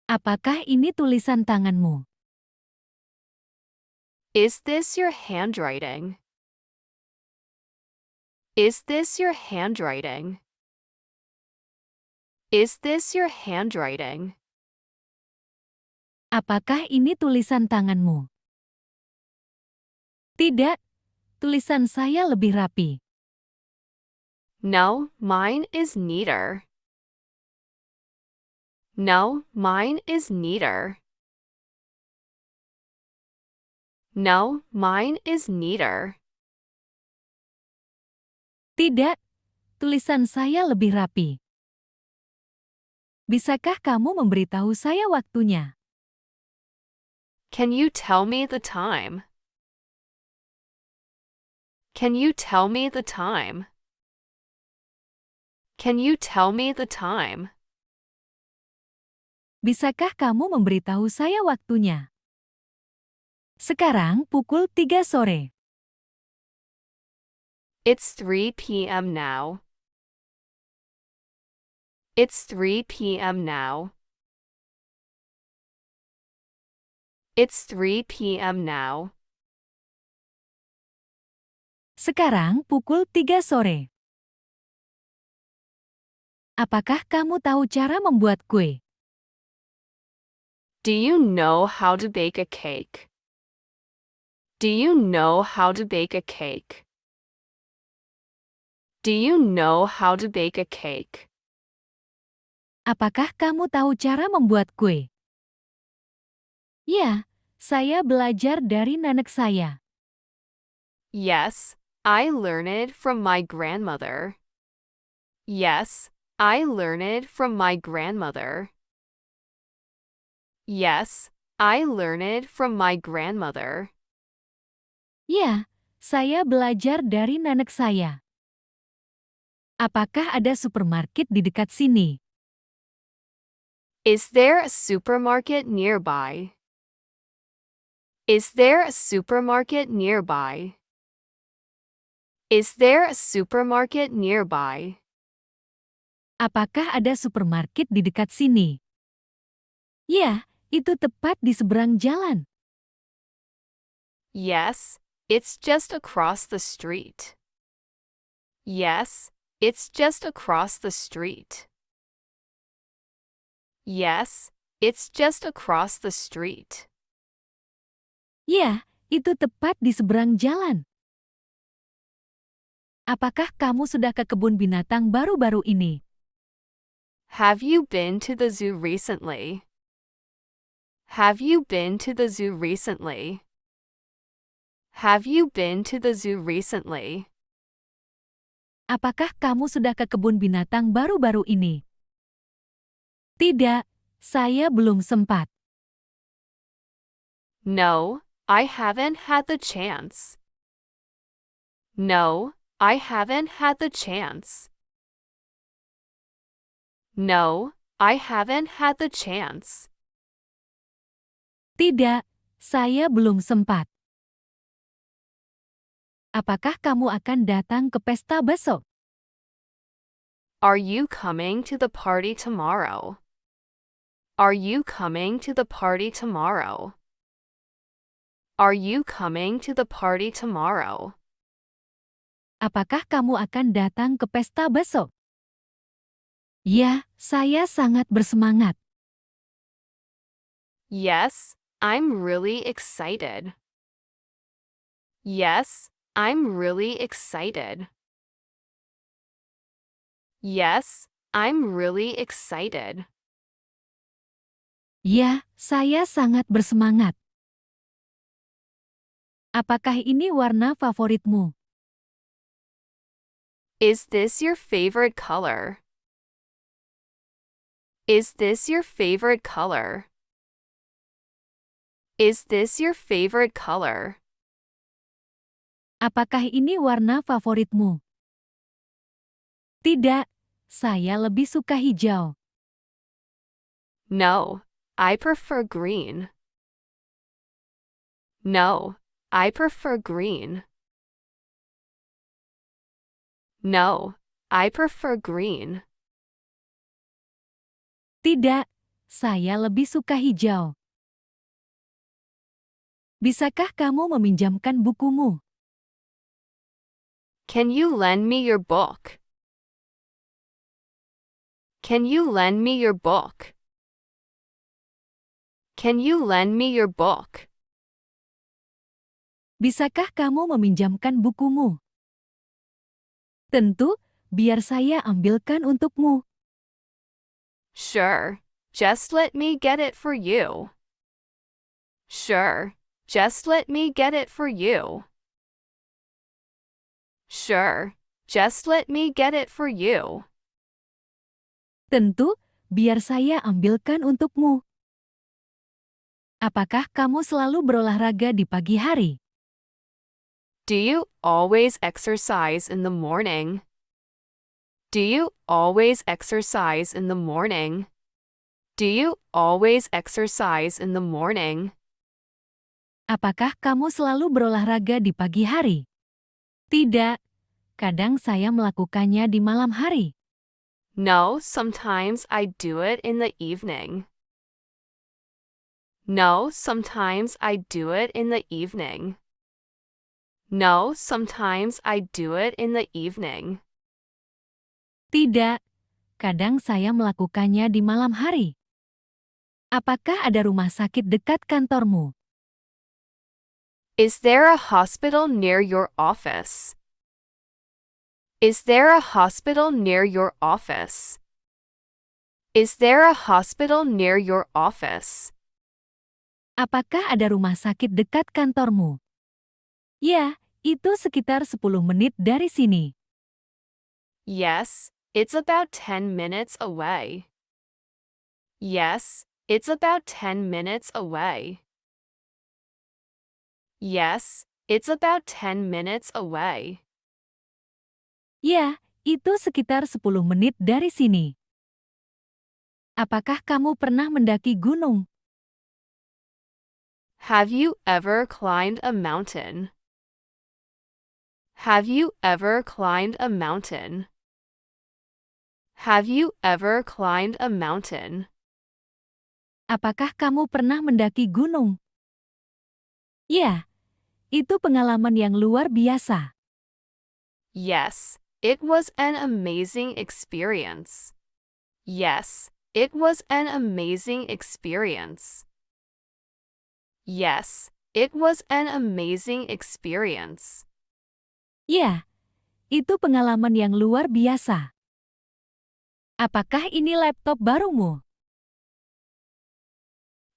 Apakah ini tulisan tanganmu? Is this your handwriting? Is this your handwriting? Is this your handwriting? Apakah ini tulisan tanganmu? Tidak, tulisan saya lebih rapi. No, mine is neater. No, mine is neater. No, mine is neater. Tidak, tulisan saya lebih rapi. Bisakah kamu memberitahu saya waktunya? Can you tell me the time? Can you tell me the time? Can you tell me the time? Bisakah kamu memberitahu saya waktunya? Sekarang pukul 3 sore. It's 3 p.m. now. It's 3 p.m. now. It's 3 p.m. now. Sekarang pukul 3 sore. Apakah kamu tahu cara membuat kue? Do you know how to bake a cake? Do you know how to bake a cake? Do you know how to bake a cake? Apakah kamu tahu cara membuat kue? Ya, saya belajar dari nenek saya. Yes, I learned it from my grandmother. Yes, I learned it from my grandmother. Yes, I learned it from my grandmother. Ya, saya belajar dari nenek saya. Apakah ada supermarket di dekat sini? Is there a supermarket nearby? Is there a supermarket nearby? Is there a supermarket nearby? Apakah ada supermarket di dekat sini? Ya, itu tepat di seberang jalan. Yes, it's just across the street. Yes, it's just across the street. Yes, it's just across the street. Ya, itu tepat di seberang jalan. Apakah kamu sudah ke kebun binatang baru-baru ini? Have you been to the zoo recently? Have you been to the zoo recently? Have you been to the zoo recently? Apakah kamu sudah ke kebun binatang baru-baru ini? Tidak, saya belum sempat. No, I haven't had the chance. No, I haven't had the chance. No, I haven't had the chance. Tidak, saya belum sempat. Apakah kamu akan datang ke pesta besok? Are you coming to the party tomorrow? Are you coming to the party tomorrow? Are you coming to the party tomorrow? Apakah kamu akan datang ke pesta besok? Ya, saya sangat bersemangat. Yes, I'm really excited. Yes, I'm really excited. Yes, I'm really excited. Ya, saya sangat bersemangat. Apakah ini warna favoritmu? Is this your favorite color? Is this your favorite color? Is this your favorite color? Apakah ini warna favoritmu? Tidak, saya lebih suka hijau. No, I prefer green. No, I prefer green. No, I prefer green. Tidak, saya lebih suka hijau. Bisakah kamu meminjamkan bukumu? Can you lend me your book? Can you lend me your book? Can you lend me your book? Bisakah kamu meminjamkan bukumu? Tentu, biar saya ambilkan untukmu. Sure, just let me get it for you. Sure, just let me get it for you. Sure, just let me get it for you. Tentu, biar saya ambilkan untukmu. Apakah kamu selalu berolahraga di pagi hari? Do you always exercise in the morning? Do you always exercise in the morning? Do you always exercise in the morning? Apakah kamu selalu berolahraga di pagi hari? Tidak, kadang saya melakukannya di malam hari. No, sometimes I do it in the evening. No, sometimes I do it in the evening. No, sometimes I do it in the evening. Tidak, kadang saya melakukannya di malam hari. Apakah ada rumah sakit dekat kantormu? Is there a hospital near your office? Is there a hospital near your office? Is there a hospital near your office? Apakah ada rumah sakit dekat kantormu? Ya, itu sekitar 10 menit dari sini. Yes, it's about 10 minutes away. Yes, it's about 10 minutes away. Yes, it's about 10 minutes away. Ya, itu sekitar 10 menit dari sini. Apakah kamu pernah mendaki gunung? Have you ever climbed a mountain? Have you ever climbed a mountain? Have you ever climbed a mountain? Apakah kamu pernah mendaki gunung? Ya, itu pengalaman yang luar biasa. Yes, it was an amazing experience. Yes, it was an amazing experience. Yes, it was an amazing experience. Ya, itu pengalaman yang luar biasa. Apakah ini laptop barumu?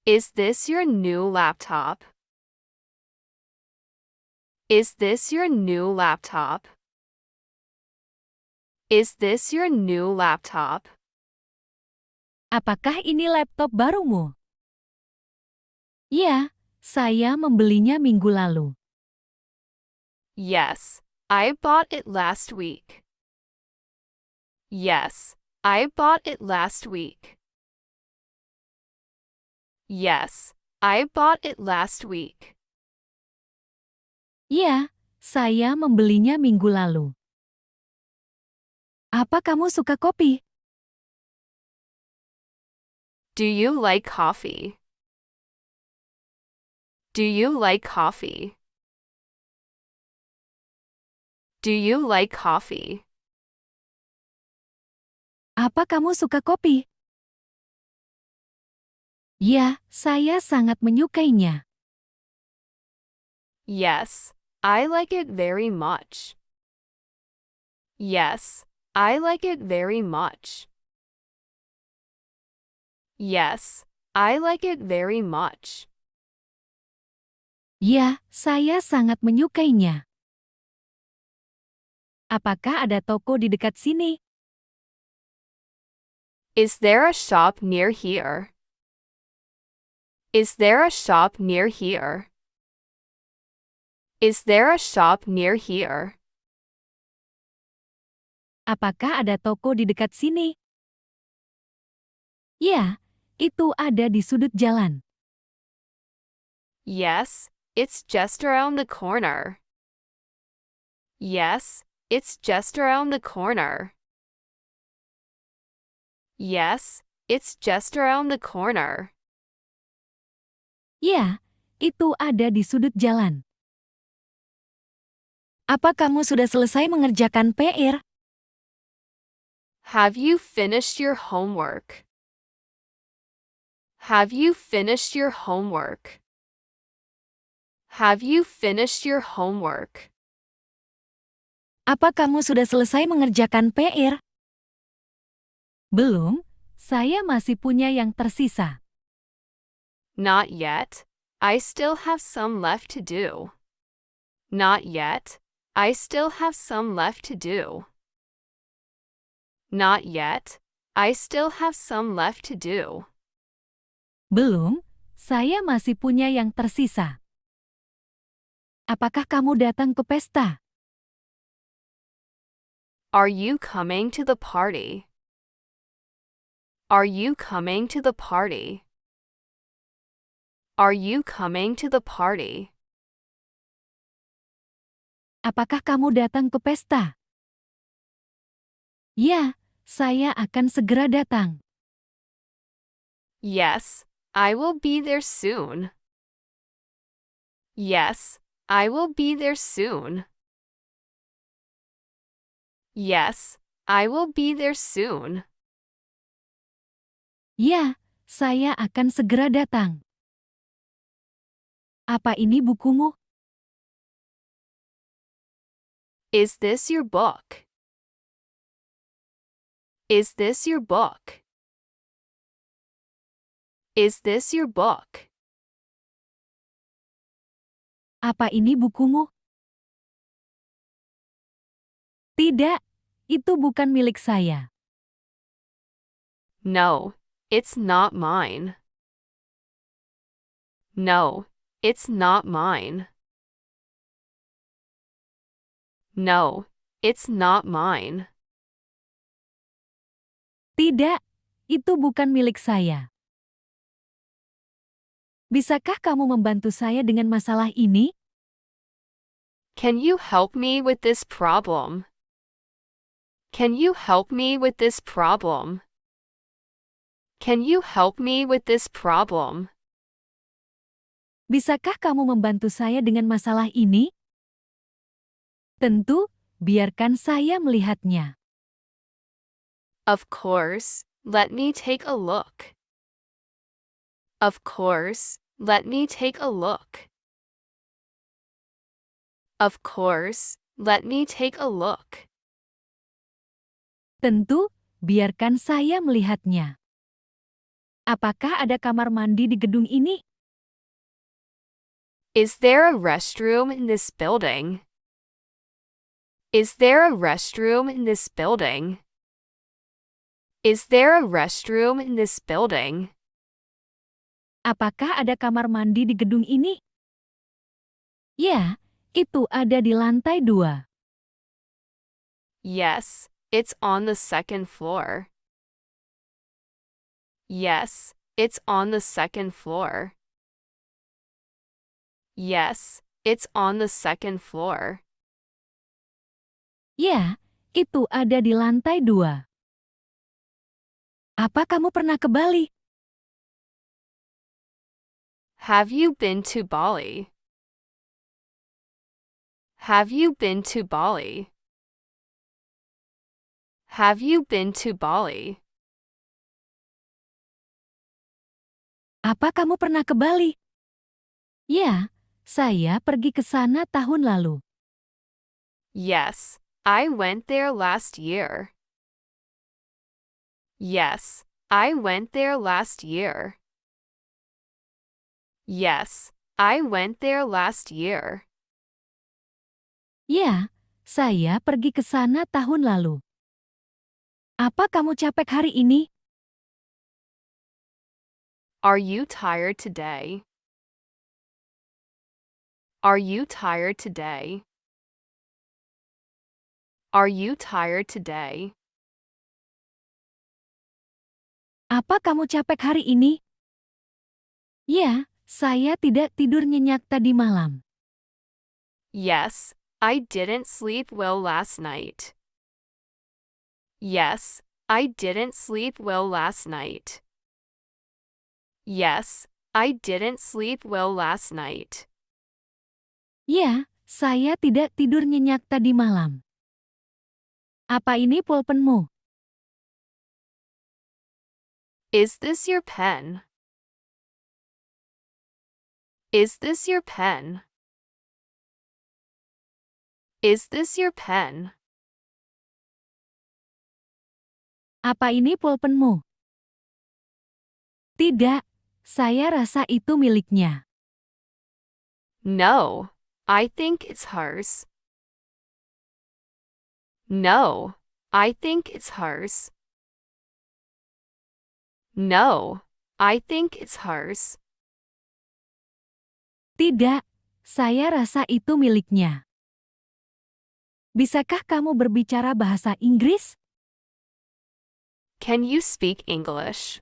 Is this your new laptop? Is this your new laptop? Is this your new laptop? Apakah ini laptop barumu? Ya, saya membelinya minggu lalu. Yes, I bought it last week. Yes, I bought it last week. Yes, I bought it last week. Ya, saya membelinya minggu lalu. Apa kamu suka kopi? Do you like coffee? Do you like coffee? Do you like coffee? Apa kamu suka kopi? Ya, saya sangat menyukainya. Yes, I like it very much. Yes, I like it very much. Yes, I like it very much. Ya, saya sangat menyukainya. Apakah ada toko di dekat sini? Is there a shop near here? Is there a shop near here? Is there a shop near here? Apakah ada toko di dekat sini? Ya, itu ada di sudut jalan. Yes, it's just around the corner. Yes, it's just around the corner. Yes, it's just around the corner. Ya, itu ada di sudut jalan. Apa kamu sudah selesai mengerjakan PR? Have you finished your homework? Have you finished your homework? Have you finished your homework? Apa kamu sudah selesai mengerjakan PR? Belum, saya masih punya yang tersisa. Not yet. I still have some left to do. Not yet. I still have some left to do. Not yet. I still have some left to do. Belum, saya masih punya yang tersisa. Apakah kamu datang ke pesta? Are you coming to the party? Are you coming to the party? Are you coming to the party? Apakah kamu datang ke pesta? Ya, saya akan segera datang. Yes, I will be there soon. Yes, I will be there soon. Yes, I will be there soon. Ya, saya akan segera datang. Apa ini bukumu? Is this your book? Is this your book? Is this your book? Apa ini bukumu? Tidak, itu bukan milik saya. No, it's not mine. No, it's not mine. No, it's not mine. Tidak, itu bukan milik saya. Bisakah kamu membantu saya dengan masalah ini? Can you help me with this problem? Can you help me with this problem? Can you help me with this problem? Bisakah kamu membantu saya dengan masalah ini? Tentu, biarkan saya melihatnya. Of course, let me take a look. Of course, let me take a look. Of course, let me take a look. Tentu, biarkan saya melihatnya. Apakah ada kamar mandi di gedung ini? Is there a restroom in this building? Is there a restroom in this building? Is there a restroom in this building? Apakah ada kamar mandi di gedung ini? Ya, itu ada di lantai 2. Yes, it's on the second floor. Yes, it's on the second floor. Yes, it's on the second floor. Ya, itu ada di lantai 2. Apa kamu pernah ke Bali? Have you been to Bali? Have you been to Bali? Have you been to Bali? Apa kamu pernah ke Bali? Ya, saya pergi ke sana tahun lalu. Yes, I went there last year. Yes, I went there last year. Yes, I went there last year. Ya, saya pergi ke sana tahun lalu. Apa kamu capek hari ini? Are you tired today? Are you tired today? Are you tired today? Apa kamu capek hari ini? Ya, saya tidak tidur nyenyak tadi malam. Yes, I didn't sleep well last night. Yes, I didn't sleep well last night. Yes, I didn't sleep well last night. Ya, saya tidak tidur nyenyak tadi malam. Apa ini pulpenmu? Is this your pen? Is this your pen? Is this your pen? Apa ini pulpenmu? Tidak, saya rasa itu miliknya. No, I think it's hers. No, I think it's hers. No, I think it's hers. Tidak, saya rasa itu miliknya. Bisakah kamu berbicara bahasa Inggris? Can you speak English?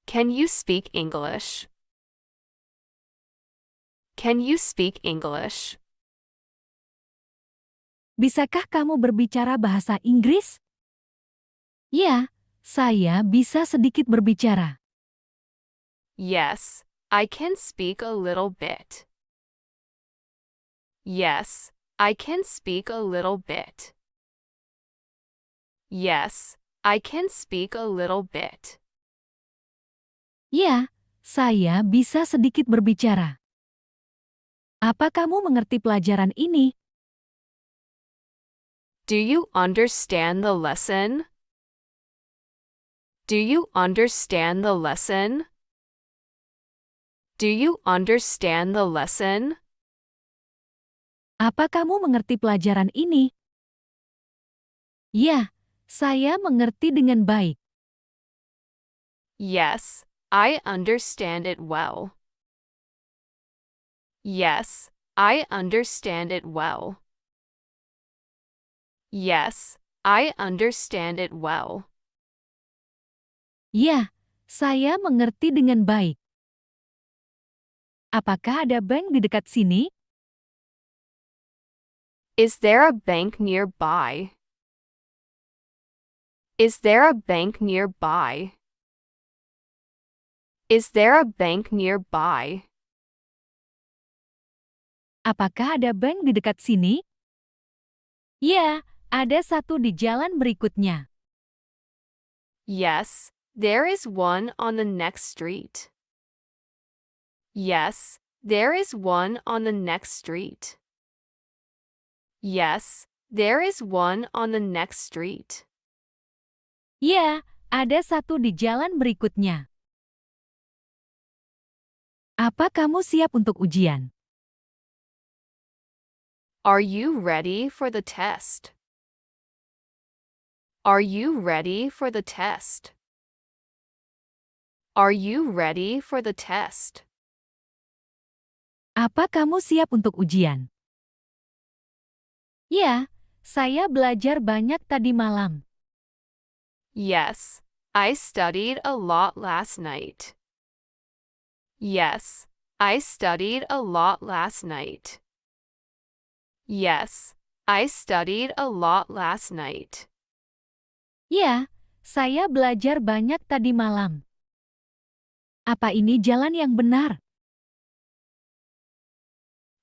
Can you speak English? Can you speak English? Bisakah kamu berbicara bahasa Inggris? Ya, saya bisa sedikit berbicara. Yes, I can speak a little bit. Yes, I can speak a little bit. Yes, I can speak a little bit. Ya, saya bisa sedikit berbicara. Apa kamu mengerti pelajaran ini? Do you understand the lesson? Do you understand the lesson? Do you understand the lesson? Apa kamu mengerti pelajaran ini? Ya, saya mengerti dengan baik. Yes, I understand it well. Yes, I understand it well. Yes, I understand it well. Ya, saya mengerti dengan baik. Apakah ada bank di dekat sini? Is there a bank nearby? Is there a bank nearby? Is there a bank nearby? Apakah ada bank di dekat sini? Ya, ada satu di jalan berikutnya. Yes, there is one on the next street. Yes, there is one on the next street. Yes, there is one on the next street. Ya, ada satu di jalan berikutnya. Apa kamu siap untuk ujian? Are you ready for the test? Are you ready for the test? Are you ready for the test? Apa kamu siap untuk ujian? Ya, saya belajar banyak tadi malam. Yes, I studied a lot last night. Yes, I studied a lot last night. Yes, I studied a lot last night. Ya, saya belajar banyak tadi malam. Apa ini jalan yang benar?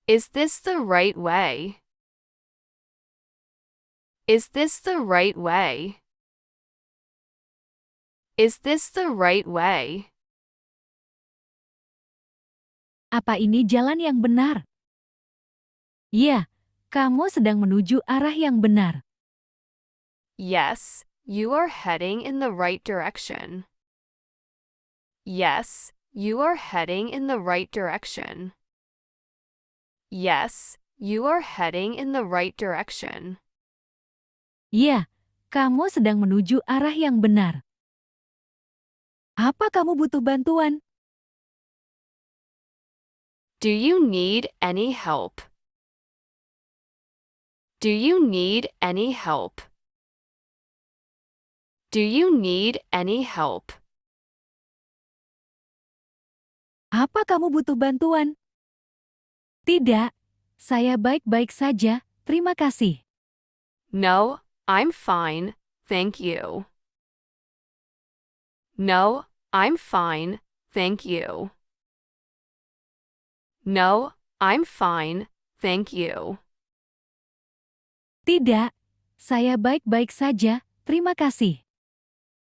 Is this the right way? Is this the right way? Is this the right way? Apa ini jalan yang benar? Ya, kamu sedang menuju arah yang benar. Yes, you are heading in the right direction. Yes, you are heading in the right direction. Yes, you are heading in the right direction. Ya, kamu sedang menuju arah yang benar. Apa kamu butuh bantuan? Do you need any help? Do you need any help? Do you need any help? Apa kamu butuh bantuan? Tidak, saya baik-baik saja, terima kasih. No, I'm fine, thank you. No, I'm fine, thank you. No, I'm fine, thank you. Tidak, saya baik-baik saja, terima kasih.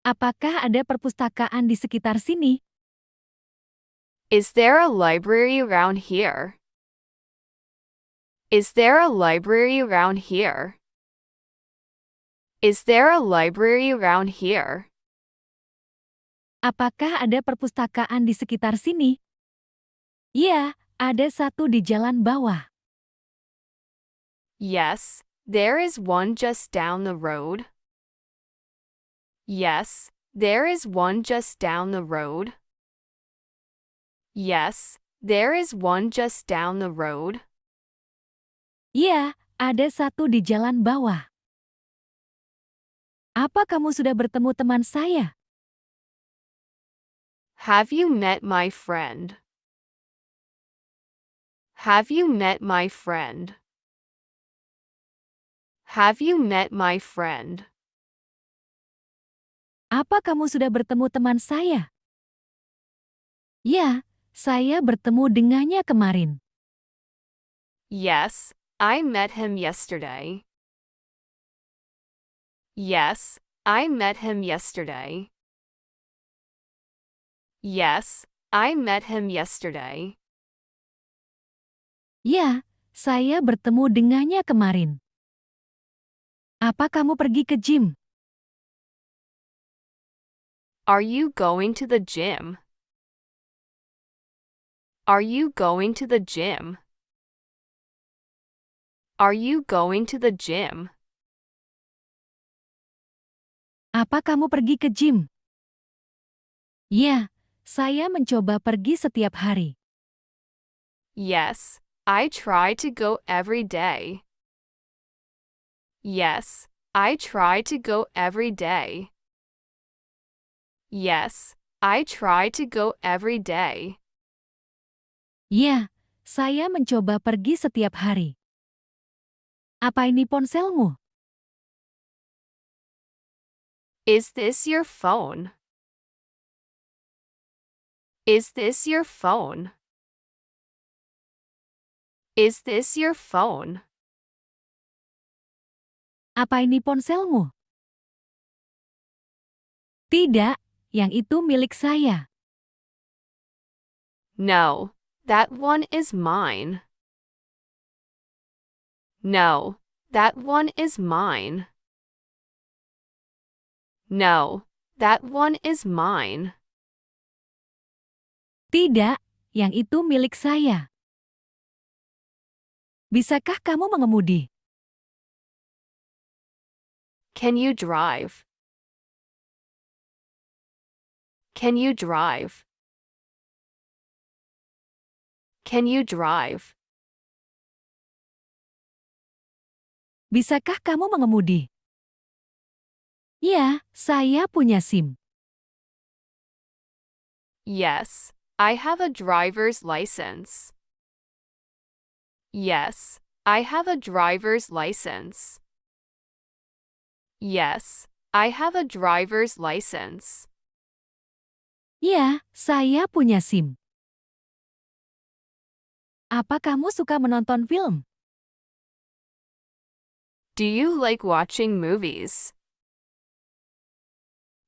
Apakah ada perpustakaan di sekitar sini? Is there a library around here? Is there a library around here? Is there a library around here? Apakah ada perpustakaan di sekitar sini? Ya, ada satu di jalan bawah. Yes, there is one just down the road. Yes, there is one just down the road. Yes, there is one just down the road. Ya, ada satu di jalan bawah. Apa kamu sudah bertemu teman saya? Have you met my friend? Have you met my friend? Have you met my friend? Apa kamu sudah bertemu teman saya? Ya, saya bertemu dengannya kemarin. Yes, I met him yesterday. Yes, I met him yesterday. Yes, I met him yesterday. Ya, saya bertemu dengannya kemarin. Apa kamu pergi ke gym? Are you going to the gym? Are you going to the gym? Are you going to the gym? Apa kamu pergi ke gym? Ya, saya mencoba pergi setiap hari. Yes, I try to go every day. Yes, I try to go every day. Yes, I try to go every day. Ya, saya mencoba pergi setiap hari. Apa ini ponselmu? Is this your phone? Is this your phone? Is this your phone? Apa ini ponselmu? Tidak, yang itu milik saya. No, that one is mine. No, that one is mine. No, that one is mine. Tidak, yang itu milik saya. Bisakah kamu mengemudi? Can you drive? Can you drive? Can you drive? Bisakah kamu mengemudi? Ya, saya punya SIM. Yes, I have a driver's license. Yes, I have a driver's license. Yes, I have a driver's license. Ya, saya punya SIM. Apa kamu suka menonton film? Do you like watching movies?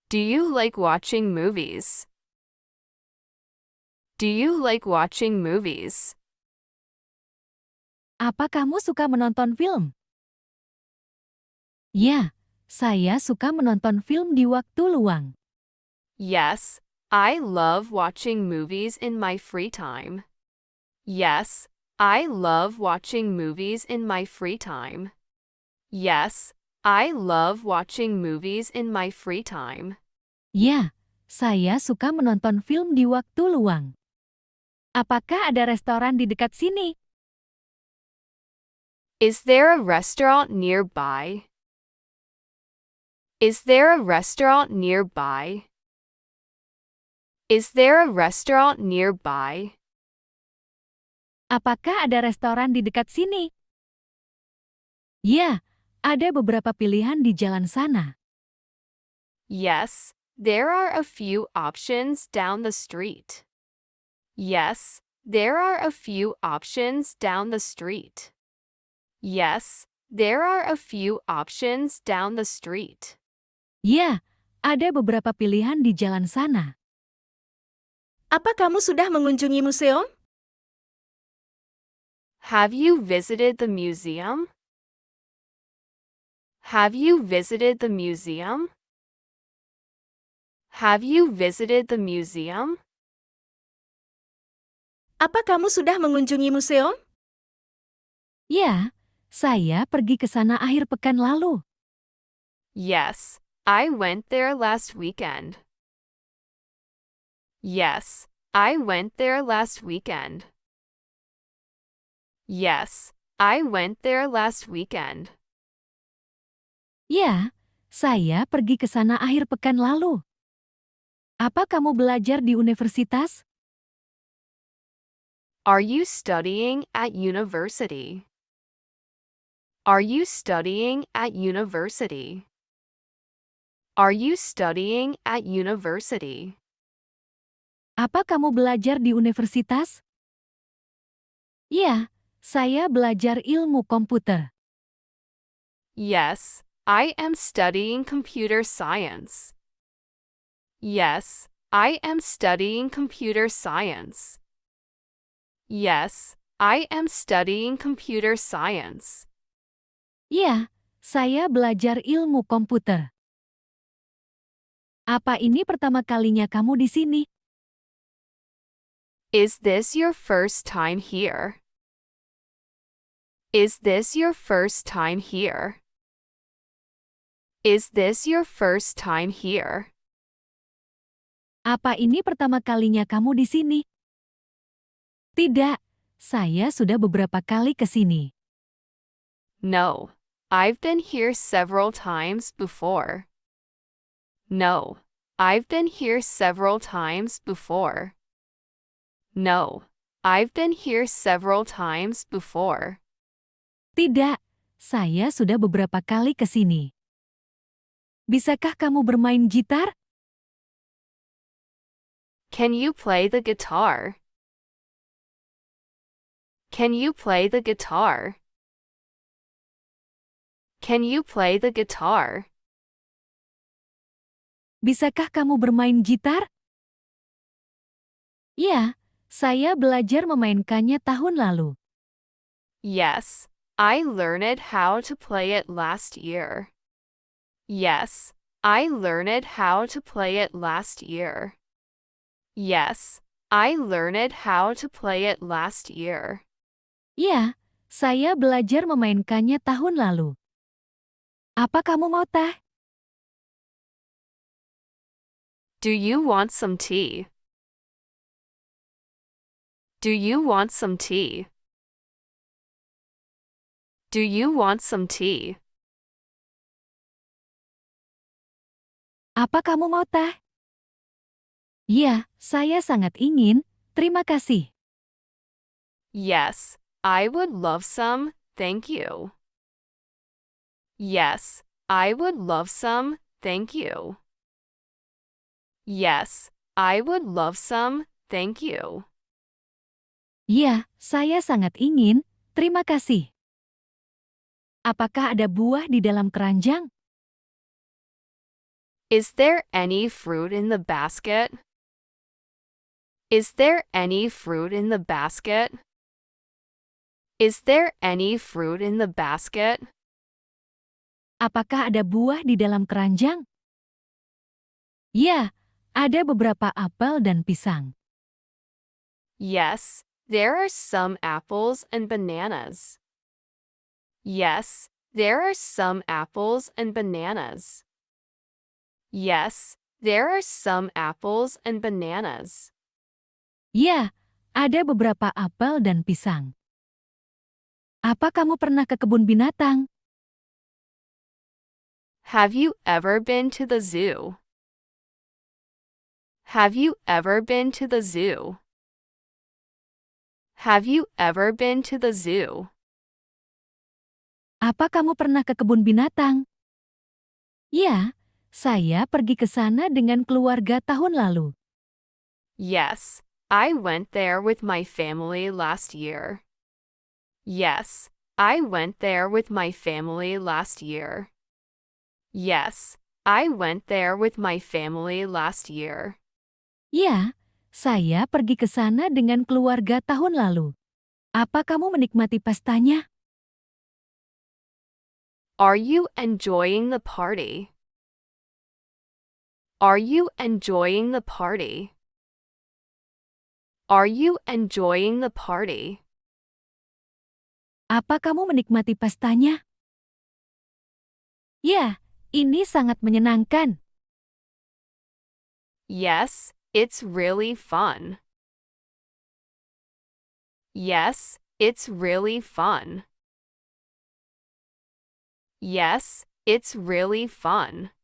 Do you like watching movies? Do you like watching movies? Apa kamu suka menonton film? Ya, saya suka menonton film di waktu luang. Yes, I love watching movies in my free time. Yes, I love watching movies in my free time. Yes, I love watching movies in my free time. Ya, saya suka menonton film di waktu luang. Apakah ada restoran di dekat sini? Is there a restaurant nearby? Is there a restaurant nearby? Is there a restaurant nearby? Apakah ada restoran di dekat sini? Ya, ada beberapa pilihan di jalan sana. Yes, there are a few options down the street. Yes, there are a few options down the street. Yes, there are a few options down the street. Ya, ada beberapa pilihan di jalan sana. Apa kamu sudah mengunjungi museum? Have you visited the museum? Have you visited the museum? Have you visited the museum? Apa kamu sudah mengunjungi museum? Ya, saya pergi ke sana akhir pekan lalu. Yes, I went there last weekend. Yes, I went there last weekend. Yes, I went there last weekend. Ya, saya pergi ke sana akhir pekan lalu. Apa kamu belajar di universitas? Are you studying at university? Are you studying at university? Are you studying at university? Apa kamu belajar di universitas? Ya, saya belajar ilmu komputer. Yes, I am studying computer science. Yes, I am studying computer science. Yes, I am studying computer science. Ya, saya belajar ilmu komputer. Apa ini pertama kalinya kamu di sini? Is this your first time here? Is this your first time here? Is this your first time here? Apa ini pertama kalinya kamu di sini? Tidak, saya sudah beberapa kali ke sini. No, I've been here several times before. No, I've been here several times before. No, I've been here several times before. Tidak, saya sudah beberapa kali ke sini. Bisakah kamu bermain gitar? Can you play the guitar? Can you play the guitar? Can you play the guitar? Bisakah kamu bermain gitar? Ya, saya belajar memainkannya tahun lalu. Yes, I learned how to play it last year. Yes, I learned how to play it last year. Yes, I learned how to play it last year. Ya, saya belajar memainkannya tahun lalu. Apa kamu mau teh? Do you want some tea? Do you want some tea? Do you want some tea? Apa kamu mau teh? Ya, saya sangat ingin. Terima kasih. Yes, I would love some, thank you. Yes, I would love some, thank you. Yes, I would love some, thank you. Ya, saya sangat ingin. Terima kasih. Apakah ada buah di dalam keranjang? Is there any fruit in the basket? Is there any fruit in the basket? Is there any fruit in the basket? Apakah ada buah di dalam keranjang? Ya, ada beberapa apel dan pisang. Yes, there are some apples and bananas. Yes, there are some apples and bananas. Yes, there are some apples and bananas. Ya, ada beberapa apel dan pisang. Apa kamu pernah ke kebun binatang? Have you ever been to the zoo? Have you ever been to the zoo? Have you ever been to the zoo? Apa kamu pernah ke kebun binatang? Ya, saya pergi ke sana dengan keluarga tahun lalu. Yes, I went there with my family last year. Yes, I went there with my family last year. Yes, I went there with my family last year. Ya, saya pergi ke sana dengan keluarga tahun lalu. Apa kamu menikmati pestanya? Are you enjoying the party? Are you enjoying the party? Are you enjoying the party? Apa kamu menikmati pestanya? Ya, ini sangat menyenangkan. Yes, it's really fun. Yes, it's really fun. Yes, it's really fun.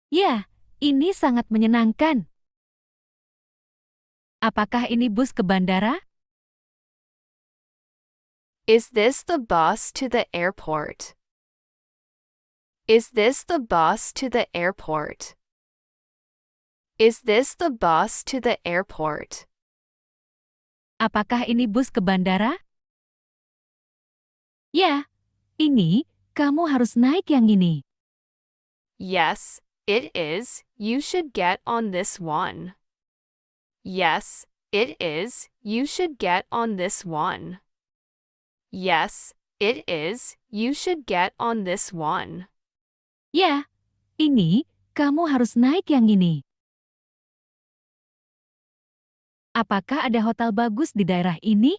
Ya, ini sangat menyenangkan. Apakah ini bus ke bandara? Is this the bus to the airport? Is this the bus to the airport? Is this the bus to the airport? Apakah ini bus ke bandara? Ya, ini, kamu harus naik yang ini. Yes, it is. You should get on this one. Yes, it is. You should get on this one. Yes, it is. You should get on this one. Ya, ini, kamu harus naik yang ini. Apakah ada hotel bagus di daerah ini?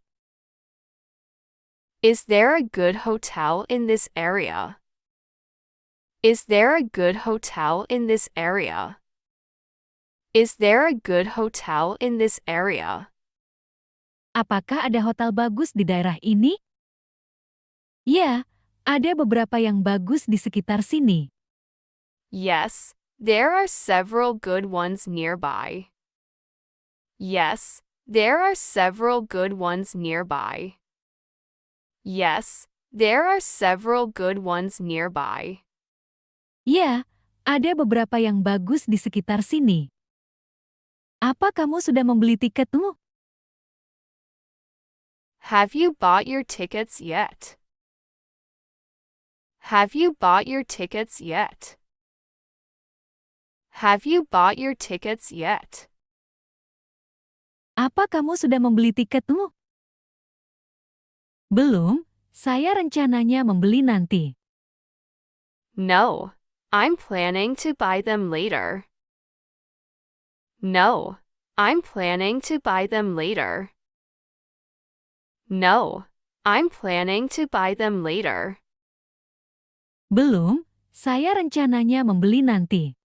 Is there a good hotel in this area? Is there a good hotel in this area? Is there a good hotel in this area? Apakah ada hotel bagus di daerah ini? Ya, ada beberapa yang bagus di sekitar sini. Yes, there are several good ones nearby. Yes, there are several good ones nearby. Yes, there are several good ones nearby. Ya, ada beberapa yang bagus di sekitar sini. Apa kamu sudah membeli tiketmu? Have you bought your tickets yet? Have you bought your tickets yet? Have you bought your tickets yet? Apa kamu sudah membeli tiketmu? Belum, saya rencananya membeli nanti. No, I'm planning to buy them later. No, I'm planning to buy them later. No, I'm planning to buy them later. Belum, saya rencananya membeli nanti.